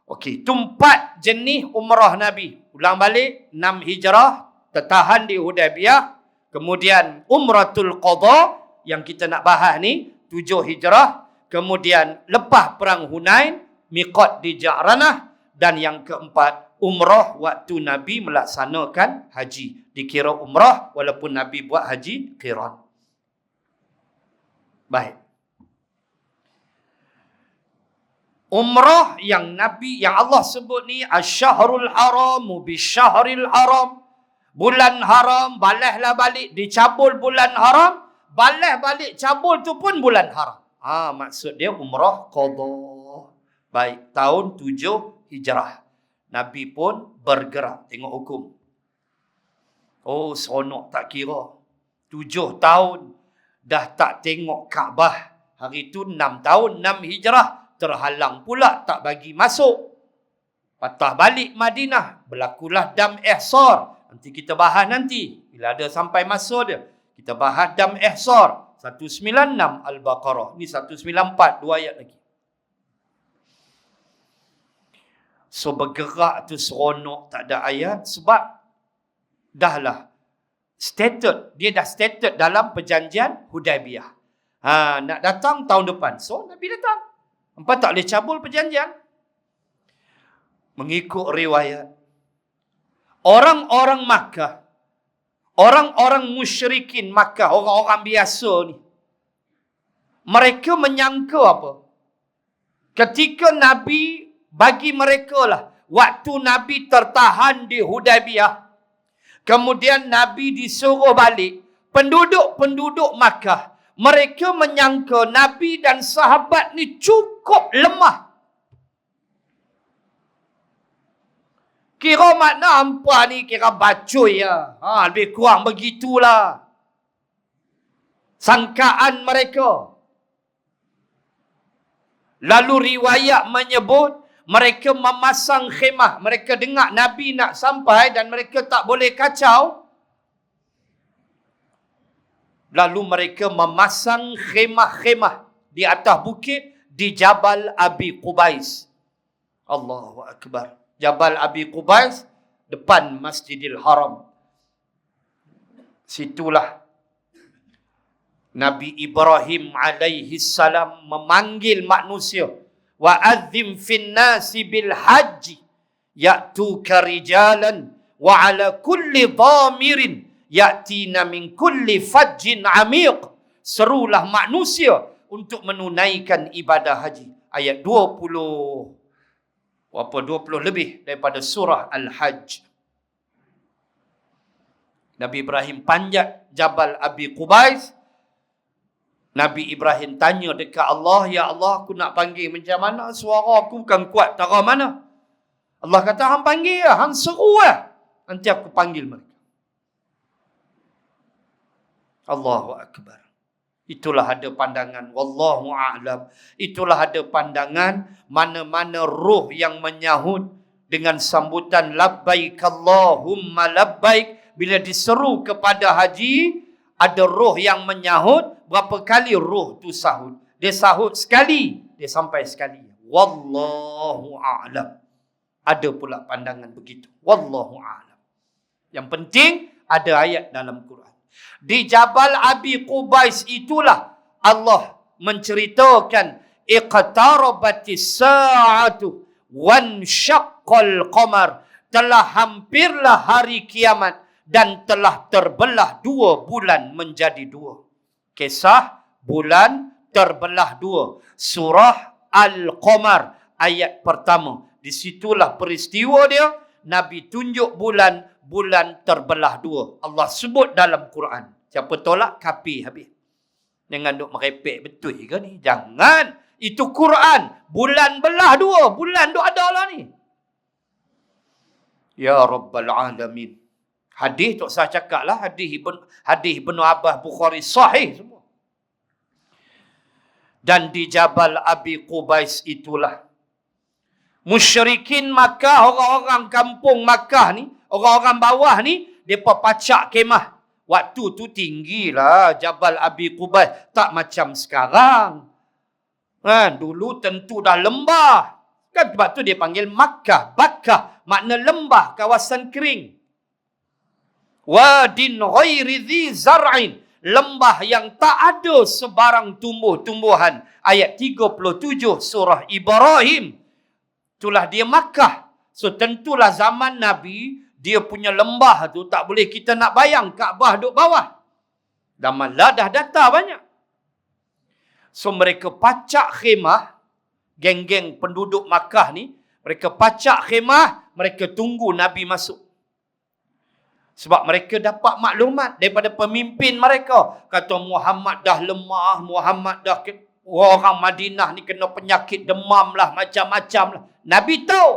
Okey, tu 4 jenis umrah Nabi. Ulang balik, 6 hijrah, tertahan di Hudaybiyah. Kemudian umratul qadha yang kita nak bahas ni, 7 hijrah. Kemudian lepas perang Hunain, miqat di Ja'ranah. Dan yang keempat, umrah waktu Nabi melaksanakan haji. Dikira umrah walaupun Nabi buat haji qiran. Baik. Umrah yang Nabi, yang Allah sebut ni, asy-syahrul haramu bisyahril haram. Bulan haram, balaslah balik, dicabul bulan haram, balas balik cabul tu pun bulan haram. Maksud dia umrah qadha. Baik, tahun 7 hijrah. Nabi pun bergerak tengok hukum. Seronok tak kira. 7 tahun dah tak tengok Kaabah. Hari tu 6 tahun, 6 hijrah. Terhalang pula, tak bagi masuk. Patah balik Madinah. Berlakulah dam ihsar. Nanti kita bahas nanti. Bila ada sampai masa dia. Kita bahas dam ihsar. 196 Al-Baqarah. Ni 194, 2 ayat lagi. So bergerak tu seronok, tak ada ayat. Sebab dahlah stated. Dia dah stated dalam perjanjian Hudaybiyah. Nak datang tahun depan. So Nabi datang. Empat tak boleh cabul perjanjian. Mengikut riwayat, orang-orang Makkah, orang-orang musyrikin Makkah, orang-orang biasa ni, mereka menyangka apa? Ketika Nabi bagi mereka lah, waktu Nabi tertahan di Hudaybiyah, kemudian Nabi disuruh balik, penduduk-penduduk Makkah, mereka menyangka Nabi dan sahabat ni cukup lemah. Kira makna hampa ni kira bacuy ya. Lebih kurang begitulah sangkaan mereka. Lalu riwayat menyebut mereka memasang khemah. Mereka dengar Nabi nak sampai dan mereka tak boleh kacau. Lalu mereka memasang khemah-khemah di atas bukit di Jabal Abi Qubais. Allahu Akbar. Jabal Abi Qubais depan Masjidil Haram. Situlah Nabi Ibrahim alaihi salam memanggil manusia. Wa adzim fin nasi bil haji ya'tuka rijalan wa ala kulli dhamirin ya'tina min kulli fajjin amiq. Serulah manusia untuk menunaikan ibadah haji. Ayat 20 lebih daripada surah Al-Hajj. Nabi Ibrahim panjat Jabal Abi Qubais. Nabi Ibrahim tanya dekat Allah, ya Allah, aku nak panggil macam mana? Suara aku bukan kuat tara mana. Allah kata, hang panggil lah, hang seru lah. Nanti aku panggil mereka. Allahu Akbar. Itulah ada pandangan. Wallahu a'lam. Itulah ada pandangan mana-mana roh yang menyahut dengan sambutan labbaik Allahumma labbaik. Bila diseru kepada haji, ada roh yang menyahut. Berapa kali roh tu sahut? Dia sahut sekali, dia sampai sekali. Wallahu a'lam. Ada pula pandangan begitu. Wallahu a'lam. Yang penting ada ayat dalam Quran. Di Jabal Abi Qubais itulah Allah menceritakan iqtarabatis sa'atu wanshaqqal qamar. Telah hampirlah hari kiamat dan telah terbelah 2 bulan menjadi 2. Kisah bulan terbelah 2. Surah Al-Qamar ayat pertama. Di situlah peristiwa dia. Nabi tunjuk bulan terbelah 2. Allah sebut dalam Quran. Siapa tolak, kafir habis. Jangan duk merepek betul ke ni? Jangan. Itu Quran. Bulan belah 2. Bulan duk ada lah ni. Ya Rabbal Alamin. Hadis tak saya cakap lah. Hadis Ibn Abbas Bukhari sahih semua. Dan di Jabal Abi Qubais itulah musyrikin Makkah, orang-orang kampung Makkah ni, orang-orang bawah ni, mereka pacak kemah. Waktu tu tinggilah Jabal Abi Qubais. Tak macam sekarang. Dulu tentu dah lembah. Kan sebab tu dia panggil Makkah. Bakkah makna lembah, kawasan kering. Wadin ghairi dhi zar'in. Lembah yang tak ada sebarang tumbuh-tumbuhan. Ayat 37 surah Ibrahim. Itulah dia Makkah. So tentulah zaman Nabi, dia punya lembah tu tak boleh kita nak bayang. Kaabah duduk bawah. Zaman ladah data banyak. So mereka pacak khemah. Geng-geng penduduk Makkah ni. Mereka pacak khemah. Mereka tunggu Nabi masuk. Sebab mereka dapat maklumat daripada pemimpin mereka. Kata Muhammad dah lemah. Muhammad dah... Orang Madinah ni kena penyakit demam lah. Macam-macam lah. Nabi tahu.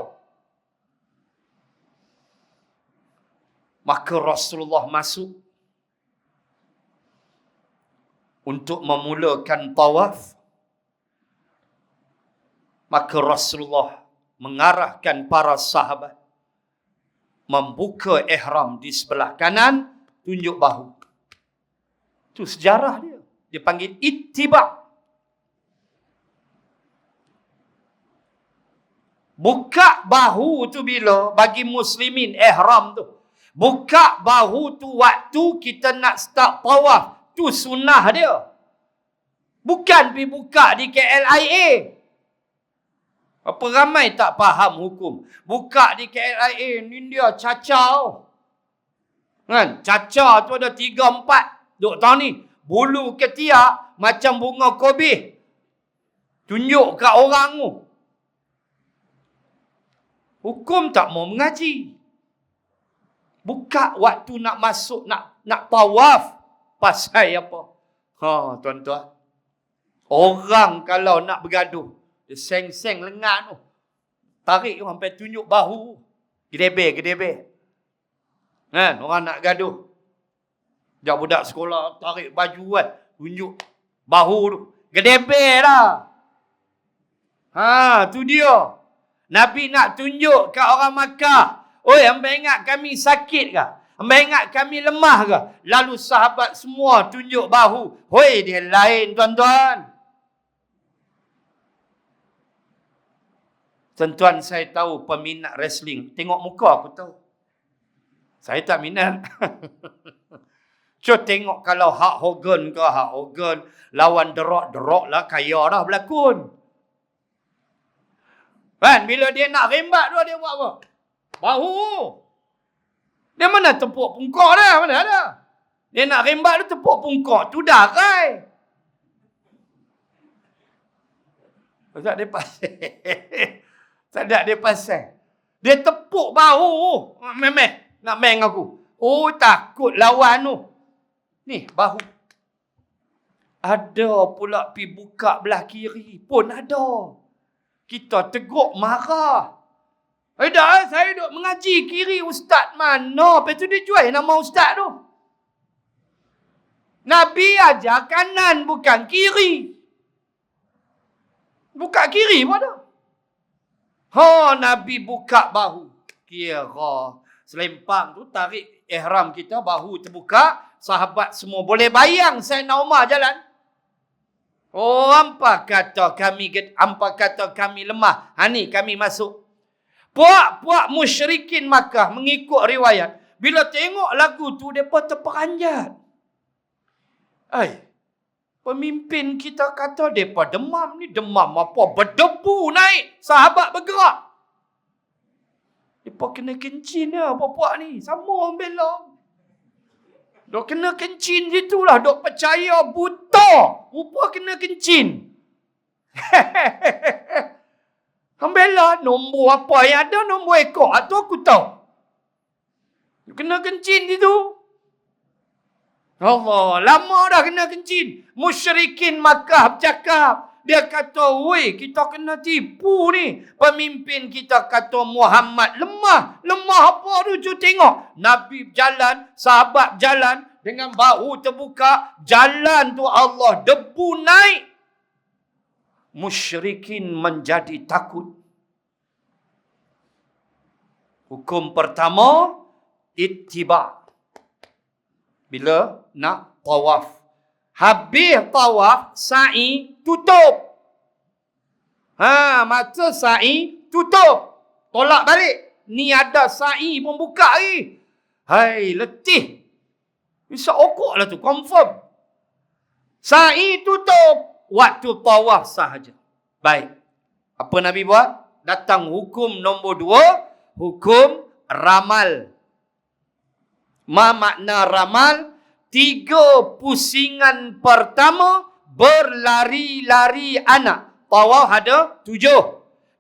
Maka Rasulullah masuk. Untuk memulakan tawaf. Maka Rasulullah mengarahkan para sahabat. Membuka ihram di sebelah kanan. Tunjuk bahu. Itu sejarah dia. Dia panggil ittiba'. Buka bahu tu bila bagi muslimin ihram tu. Buka bahu tu waktu kita nak start tawaf. Tu sunnah dia. Bukan pergi buka di KLIA. Apa ramai tak faham hukum. Buka di KLIA ni dia cacau. Kan? Cacau tu ada 3-4. Duk tahu ni. Bulu ketiak macam bunga kobis. Tunjuk kat orang tu. Hukum tak mau mengaji. Buka waktu nak masuk, nak tawaf. Pasal apa? Tuan-tuan. Orang kalau nak bergaduh, dia seng-seng lengan tu. Tarik tu sampai tunjuk bahu. Gedebe. Kan? Orang nak gaduh. Sekejap budak sekolah tarik baju kan. Tunjuk bahu tu. Gedebe lah. Tu dia. Nabi nak tunjuk kat orang Makkah. Oi, hamba ingat kami sakit ke? Hamba ingat kami lemah ke? Lalu sahabat semua tunjuk bahu. Hoi, dia lain tuan-tuan. Tuan-tuan, saya tahu peminat wrestling. Tengok muka aku tahu. Saya tak minat. Cuba tengok kalau Hulk Hogan ke Hulk Hogan lawan The Rock lah kaya dah berlakon. Kan? Bila dia nak rembat tu, dia buat apa? Bahu. Dia mana tepuk pungkak dah? Mana ada? Dia nak rembat tu tepuk pungkak. Tu dah kai. Tak dia pasal. Tak ada dia pasal. Dia tepuk bahu. Memeh. Nak main aku. Oh, takut lawan tu. Ni, bahu. Ada pula pergi buka belah kiri. Pun ada. Kita teguk marah. Dah, saya duduk mengaji kiri ustaz mana. Lepas tu dia jual nama ustaz tu. Nabi ajar kanan bukan kiri. Buka kiri pun ada. Nabi buka bahu. Kira selempang tu tarik ihram kita, bahu terbuka. Sahabat semua boleh bayang Sayyidina Umar jalan. Hampa kata kami lemah. Ni kami masuk. Puak-puak musyrikin Makkah mengikut riwayat. Bila tengok lagu tu, mereka terperanjat. Pemimpin kita kata mereka demam ni. Demam apa? Berdebu naik. Sahabat bergerak. Mereka kena kencin ya, puak-puak ni. Sama orang bela. Dok kena kencin gitulah. Dok percaya buta. Rupa kena kencin. Bela nombor apa yang ada, nombor ekor. Atau aku tahu. Kena kencin gitu. Allah, lama dah kena kencin. Musyrikin Makkah bercakap. Dia kata, weh, kita kena tipu ni. Pemimpin kita kata Muhammad lemah. Lemah apa tu? Tengok. Nabi berjalan, sahabat berjalan. Dengan bahu terbuka. Jalan tu Allah, debu naik. Musyrikin menjadi takut. Hukum pertama, ittiba. Bila nak tawaf. Habis tawaf, sa'i tutup. Masa sa'i tutup. Tolak balik. Ni ada sa'i pun buka lagi. Letih. Bisa okok lah tu, confirm. Sa'i tutup. Waktu tawaf sahaja. Baik. Apa Nabi buat? Datang hukum nombor 2. Hukum ramal. Makna ramal? 3 pusingan pertama berlari-lari anak. Tawaf ada 7.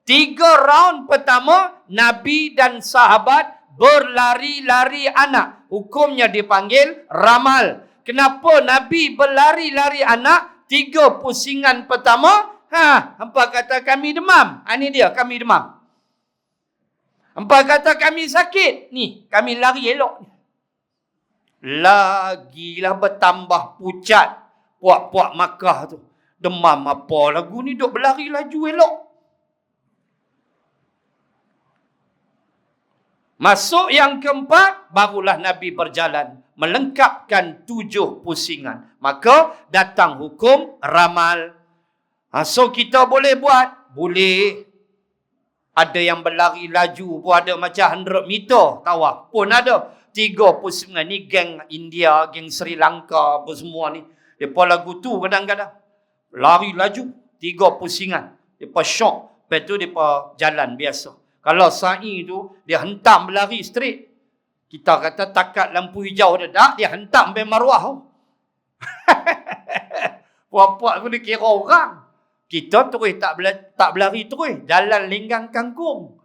3 round pertama Nabi dan sahabat berlari-lari anak. Hukumnya dipanggil ramal. Kenapa Nabi berlari-lari anak? 3 pusingan pertama. Hampa kata kami demam. Ini dia, kami demam. Hampa kata kami sakit. Ni, kami lari elok. Lagilah bertambah pucat. Puak-puak Makkah tu. Demam apa lagu ni, duk berlari laju elok. Masuk yang keempat, barulah Nabi berjalan. Melengkapkan 7 pusingan. Maka datang hukum ramal. So kita boleh buat? Boleh. Ada yang berlari laju pun ada, macam 100 meter tawaf pun ada. 3 pusingan ni geng India, geng Sri Lanka apa semua ni. Depa lagu tu kadang-kadang lari laju 3 pusingan. Depa syok. Lepas tu depa jalan biasa. Kalau sa'i tu dia hentam berlari straight. Kita kata takat lampu hijau dia dah, dia hentam sampai Marwah. Puak-puak tu dia kira orang. Kita terus tak berlari terus. Jalan linggang kangkung.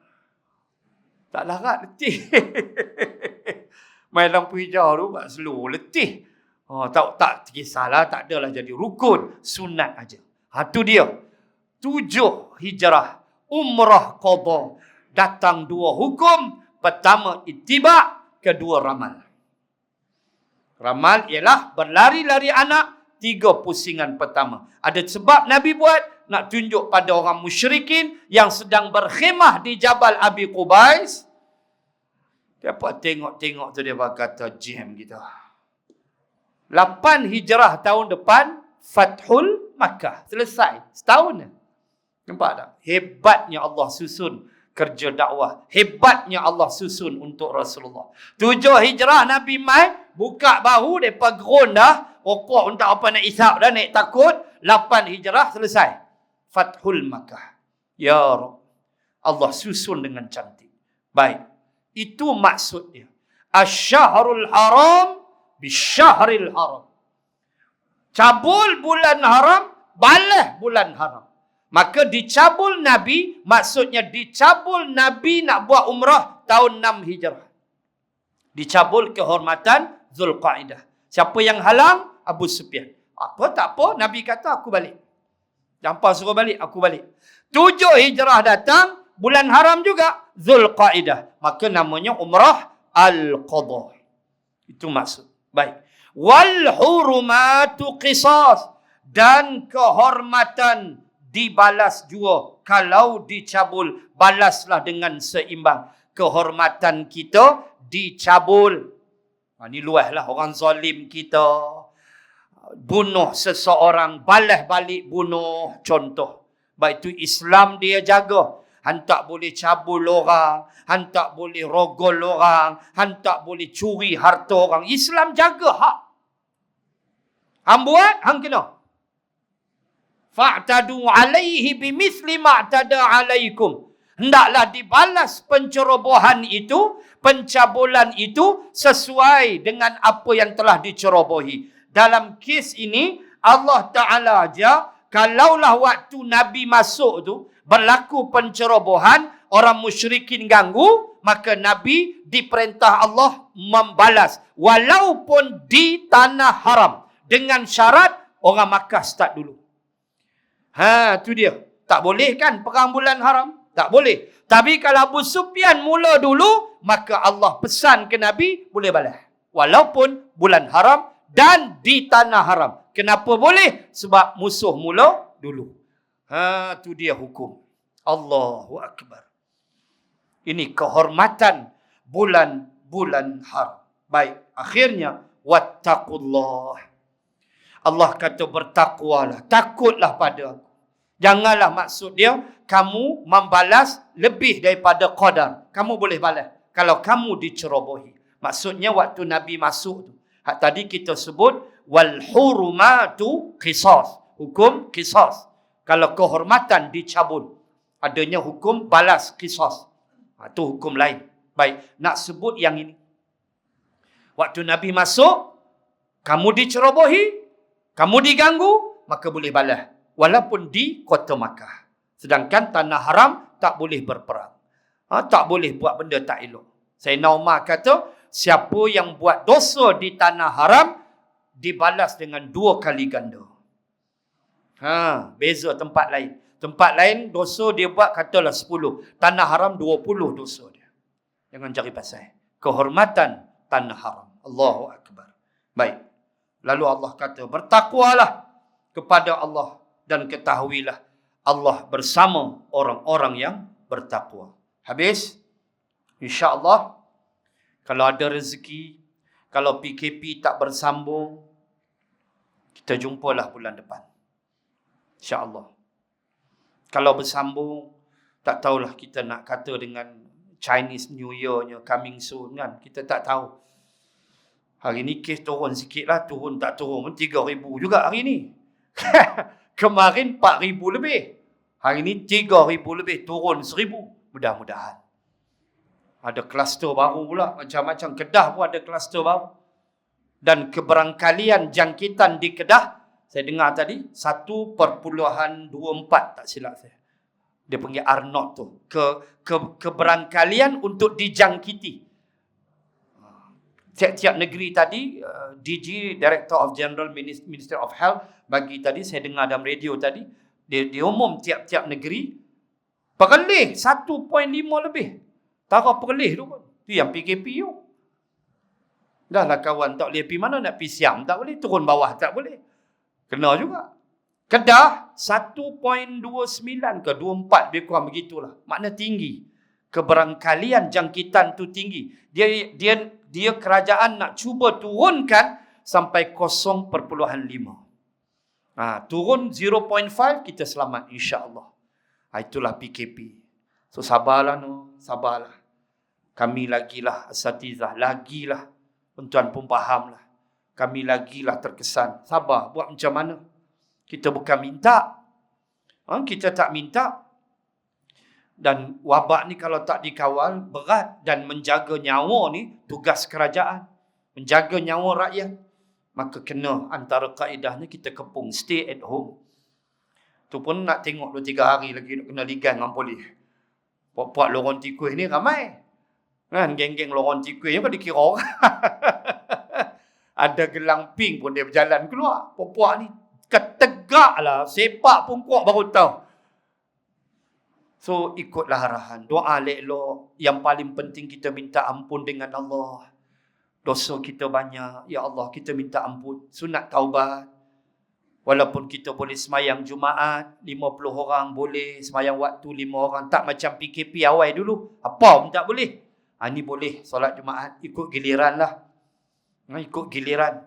Tak larat, letih. Main lampu hijau tu, slow, letih. Tak kisahlah, tak adalah jadi rukun. Sunat aja. Tu dia. 7 hijrah. Umrah qadha. Datang 2 hukum. Pertama, ittiba'. Kedua, ramal. Ramal ialah berlari-lari anak. 3 pusingan pertama. Ada sebab Nabi buat. Nak tunjuk pada orang musyrikin yang sedang berkhemah di Jabal Abi Qubais. Dia tengok-tengok tu, dia kata jam kita. 8 hijrah tahun depan, Fathul Makkah. Selesai. Setahun. Nampak tak? Hebatnya Allah susun kerja dakwah. Hebatnya Allah susun untuk Rasulullah. 7 hijrah Nabi mai, buka bahu, mereka gerun dah. Rokok untuk apa nak isap dah, naik takut. 8 hijrah selesai. Fathul Makkah. Ya Rabb. Allah susun dengan cantik. Baik. Itu maksudnya. Asy-syahrul haram bisyahril haram. Cabul bulan haram, balas bulan haram. Maka dicabul Nabi, maksudnya dicabul Nabi nak buat umrah tahun 6 hijrah. Dicabul kehormatan Zulqaidah. Siapa yang halang? Abu Sufyan. Apa tak apa, Nabi kata aku balik. Jampa suruh balik, aku balik. 7 hijrah datang, bulan haram juga, Zulqaidah. Maka namanya umrah al-qadha. Itu maksud. Baik. Wal hurumatu qisas. Dan kehormatan dibalas jua. Kalau dicabul, balaslah dengan seimbang. Kehormatan kita dicabul. Ini luahlah orang zalim kita. Bunuh seseorang, balas balik bunuh. Contoh. Baik itu Islam dia jaga. Han tak boleh cabul orang. Han tak boleh rogol orang. Han tak boleh curi harta orang. Islam jaga hak. Han buat, han kena. Fa'tadu alaihi bimithli ma'tada alaikum. Hendaklah dibalas pencerobohan itu, pencabulan itu sesuai dengan apa yang telah dicerobohi. Dalam kes ini, Allah Ta'ala aja, kalaulah waktu Nabi masuk tu, berlaku pencerobohan, orang musyrikin ganggu, maka Nabi diperintah Allah membalas. Walaupun di tanah haram. Dengan syarat, orang Makkah start dulu. Tu dia. Tak boleh kan perang bulan haram? Tak boleh. Tapi kalau Abu Sufyan mula dulu, maka Allah pesan ke Nabi, boleh balas. Walaupun bulan haram dan di tanah haram. Kenapa boleh? Sebab musuh mula dulu. Tu dia hukum. Allahu Akbar. Ini kehormatan bulan-bulan haram. Baik, akhirnya wattaqullah. Allah kata bertakwalah, takutlah pada aku. Janganlah maksud dia kamu membalas lebih daripada qadar. Kamu boleh balas kalau kamu dicerobohi. Maksudnya waktu Nabi masuk tu. Hak tadi kita sebut wal hurumatu qisas. Hukum qisas. Kalau kehormatan dicabul, adanya hukum balas qisas. Itu hukum lain. Baik, nak sebut yang ini. Waktu Nabi masuk, kamu dicerobohi, kamu diganggu, maka boleh balas. Walaupun di kota Makkah. Sedangkan tanah haram tak boleh berperang. Tak boleh buat benda tak elok. Sayyidina Umar kata, siapa yang buat dosa di tanah haram, dibalas dengan 2 kali ganda. Beza tempat lain. Tempat lain, dosa dia buat katalah 10. Tanah haram 20 dosa dia. Jangan cari pasal. Kehormatan tanah haram. Allahu Akbar. Baik. Lalu Allah kata, bertakwalah kepada Allah dan ketahuilah Allah bersama orang-orang yang bertakwa. Habis? InsyaAllah, kalau ada rezeki, kalau PKP tak bersambung, kita jumpalah bulan depan. InsyaAllah. Kalau bersambung, tak tahulah kita nak kata dengan Chinese New Year-nya coming soon kan. Kita tak tahu. Hari ni kes turun sikit lah. Turun tak turun. 3,000 juga hari ni. Kemarin 4,000 lebih. Hari ni 3,000 lebih. Turun 1,000. Mudah-mudahan. Ada kluster baru pula. Macam-macam. Kedah pun ada kluster baru. Dan keberangkalian jangkitan di Kedah, saya dengar tadi, 1.24 tak silap saya. Dia panggil R0 tu. Keberangkalian untuk dijangkiti. Tiap-tiap negeri tadi, DG, Director of General Ministry of Health, bagi tadi, saya dengar dalam radio tadi, dia umum tiap-tiap negeri, Perlis 1.5 lebih. Tara Perlis tu pun. Tu yang PKP tu. Dah lah kawan, tak boleh pergi mana, nak pergi Siam, tak boleh. Turun bawah, tak boleh. Kena juga. Kedah 1.29 ke 24, lebih kurang begitulah. Makna tinggi. Keberangkalian jangkitan tu tinggi. Dia kerajaan nak cuba turunkan sampai 0.5. Turun 0.5, kita selamat insya-Allah. Itulah PKP. So sabarlah sabarlah. Kami lagilah asatizah, lagilah tuan pun fahamlah. Kami lagilah terkesan. Sabar, buat macam mana? Kita bukan minta. Kita tak minta. Dan wabak ni kalau tak dikawal, berat. Dan menjaga nyawa ni, tugas kerajaan. Menjaga nyawa rakyat. Maka kena antara kaedahnya kita kepung. Stay at home. Tu pun nak tengok 2-3 hari lagi nak kena ligan dengan polis. Puak-puak lorong tikus ni ramai. Kan, geng-geng lorong tikus ni kau dikira orang. Ada gelang pink pun dia berjalan keluar. Puak-puak ni ketegak lah. Sepak pun kuat baru tahu. So ikutlah arahan. Doa elok. Yang paling penting kita minta ampun dengan Allah. Dosa kita banyak. Ya Allah, kita minta ampun. Sunat taubat. Walaupun kita boleh semayang Jumaat, 50 orang boleh. Semayang waktu 5 orang. Tak macam PKP awal dulu. Apa pun tak boleh. Ini boleh solat Jumaat. Ikut giliran lah. Ikut giliran.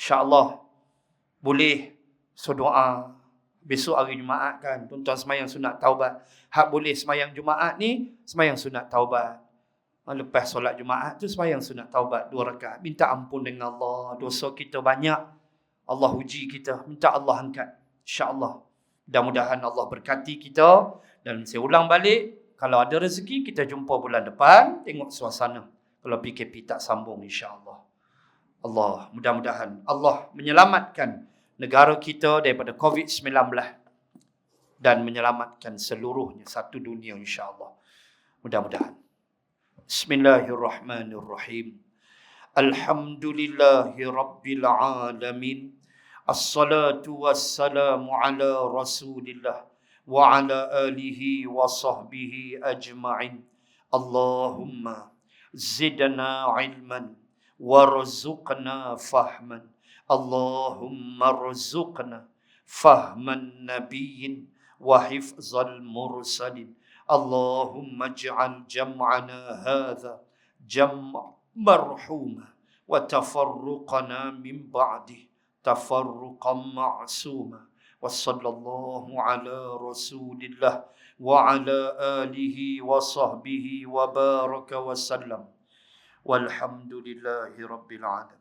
InsyaAllah. Boleh. So doa. Besok hari Jumaat kan, tuan-tuan semayang sunat taubat. Hak boleh semayang Jumaat ni, semayang sunat taubat. Lepas solat Jumaat tu semayang sunat taubat 2 rakaat. Minta ampun dengan Allah. Dosa kita banyak. Allah uji kita. Minta Allah angkat. InsyaAllah. Mudah-mudahan Allah berkati kita. Dan saya ulang balik, kalau ada rezeki kita jumpa bulan depan. Tengok suasana. Kalau PKP tak sambung insyaAllah. Allah, mudah-mudahan Allah menyelamatkan negara kita daripada COVID-19 dan menyelamatkan seluruhnya satu dunia insya-Allah. Mudah-mudahan. Bismillahirrahmanirrahim. Alhamdulillahi rabbil alamin. Assalatu wassalamu ala Rasulillah wa ala alihi wa sahbihi ajma'in. Allahumma zidna ilman warzuqna fahman. Allahumma rzuqna fahman nabiyyin wa hifzal mursalin. Allahumma ij'al jam'ana hadha jam' marhuma wa tafarruqana min ba'dih tafarruqan ma'suma. Wa sallallahu ala rasulillah wa ala alihi wa sahbihi wa baraka wa sallam. Walhamdulillahi rabbil alamin.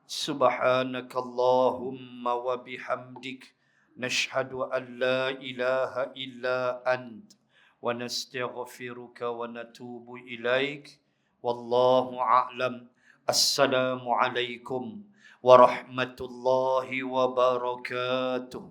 Subhanakallahumma wa bihamdik nashhadu an la ilaha illa ant wa nastaghfiruka wa natubu ilaik. Wallahu a'lam. Assalamu alaikum warahmatullahi wabarakatuh.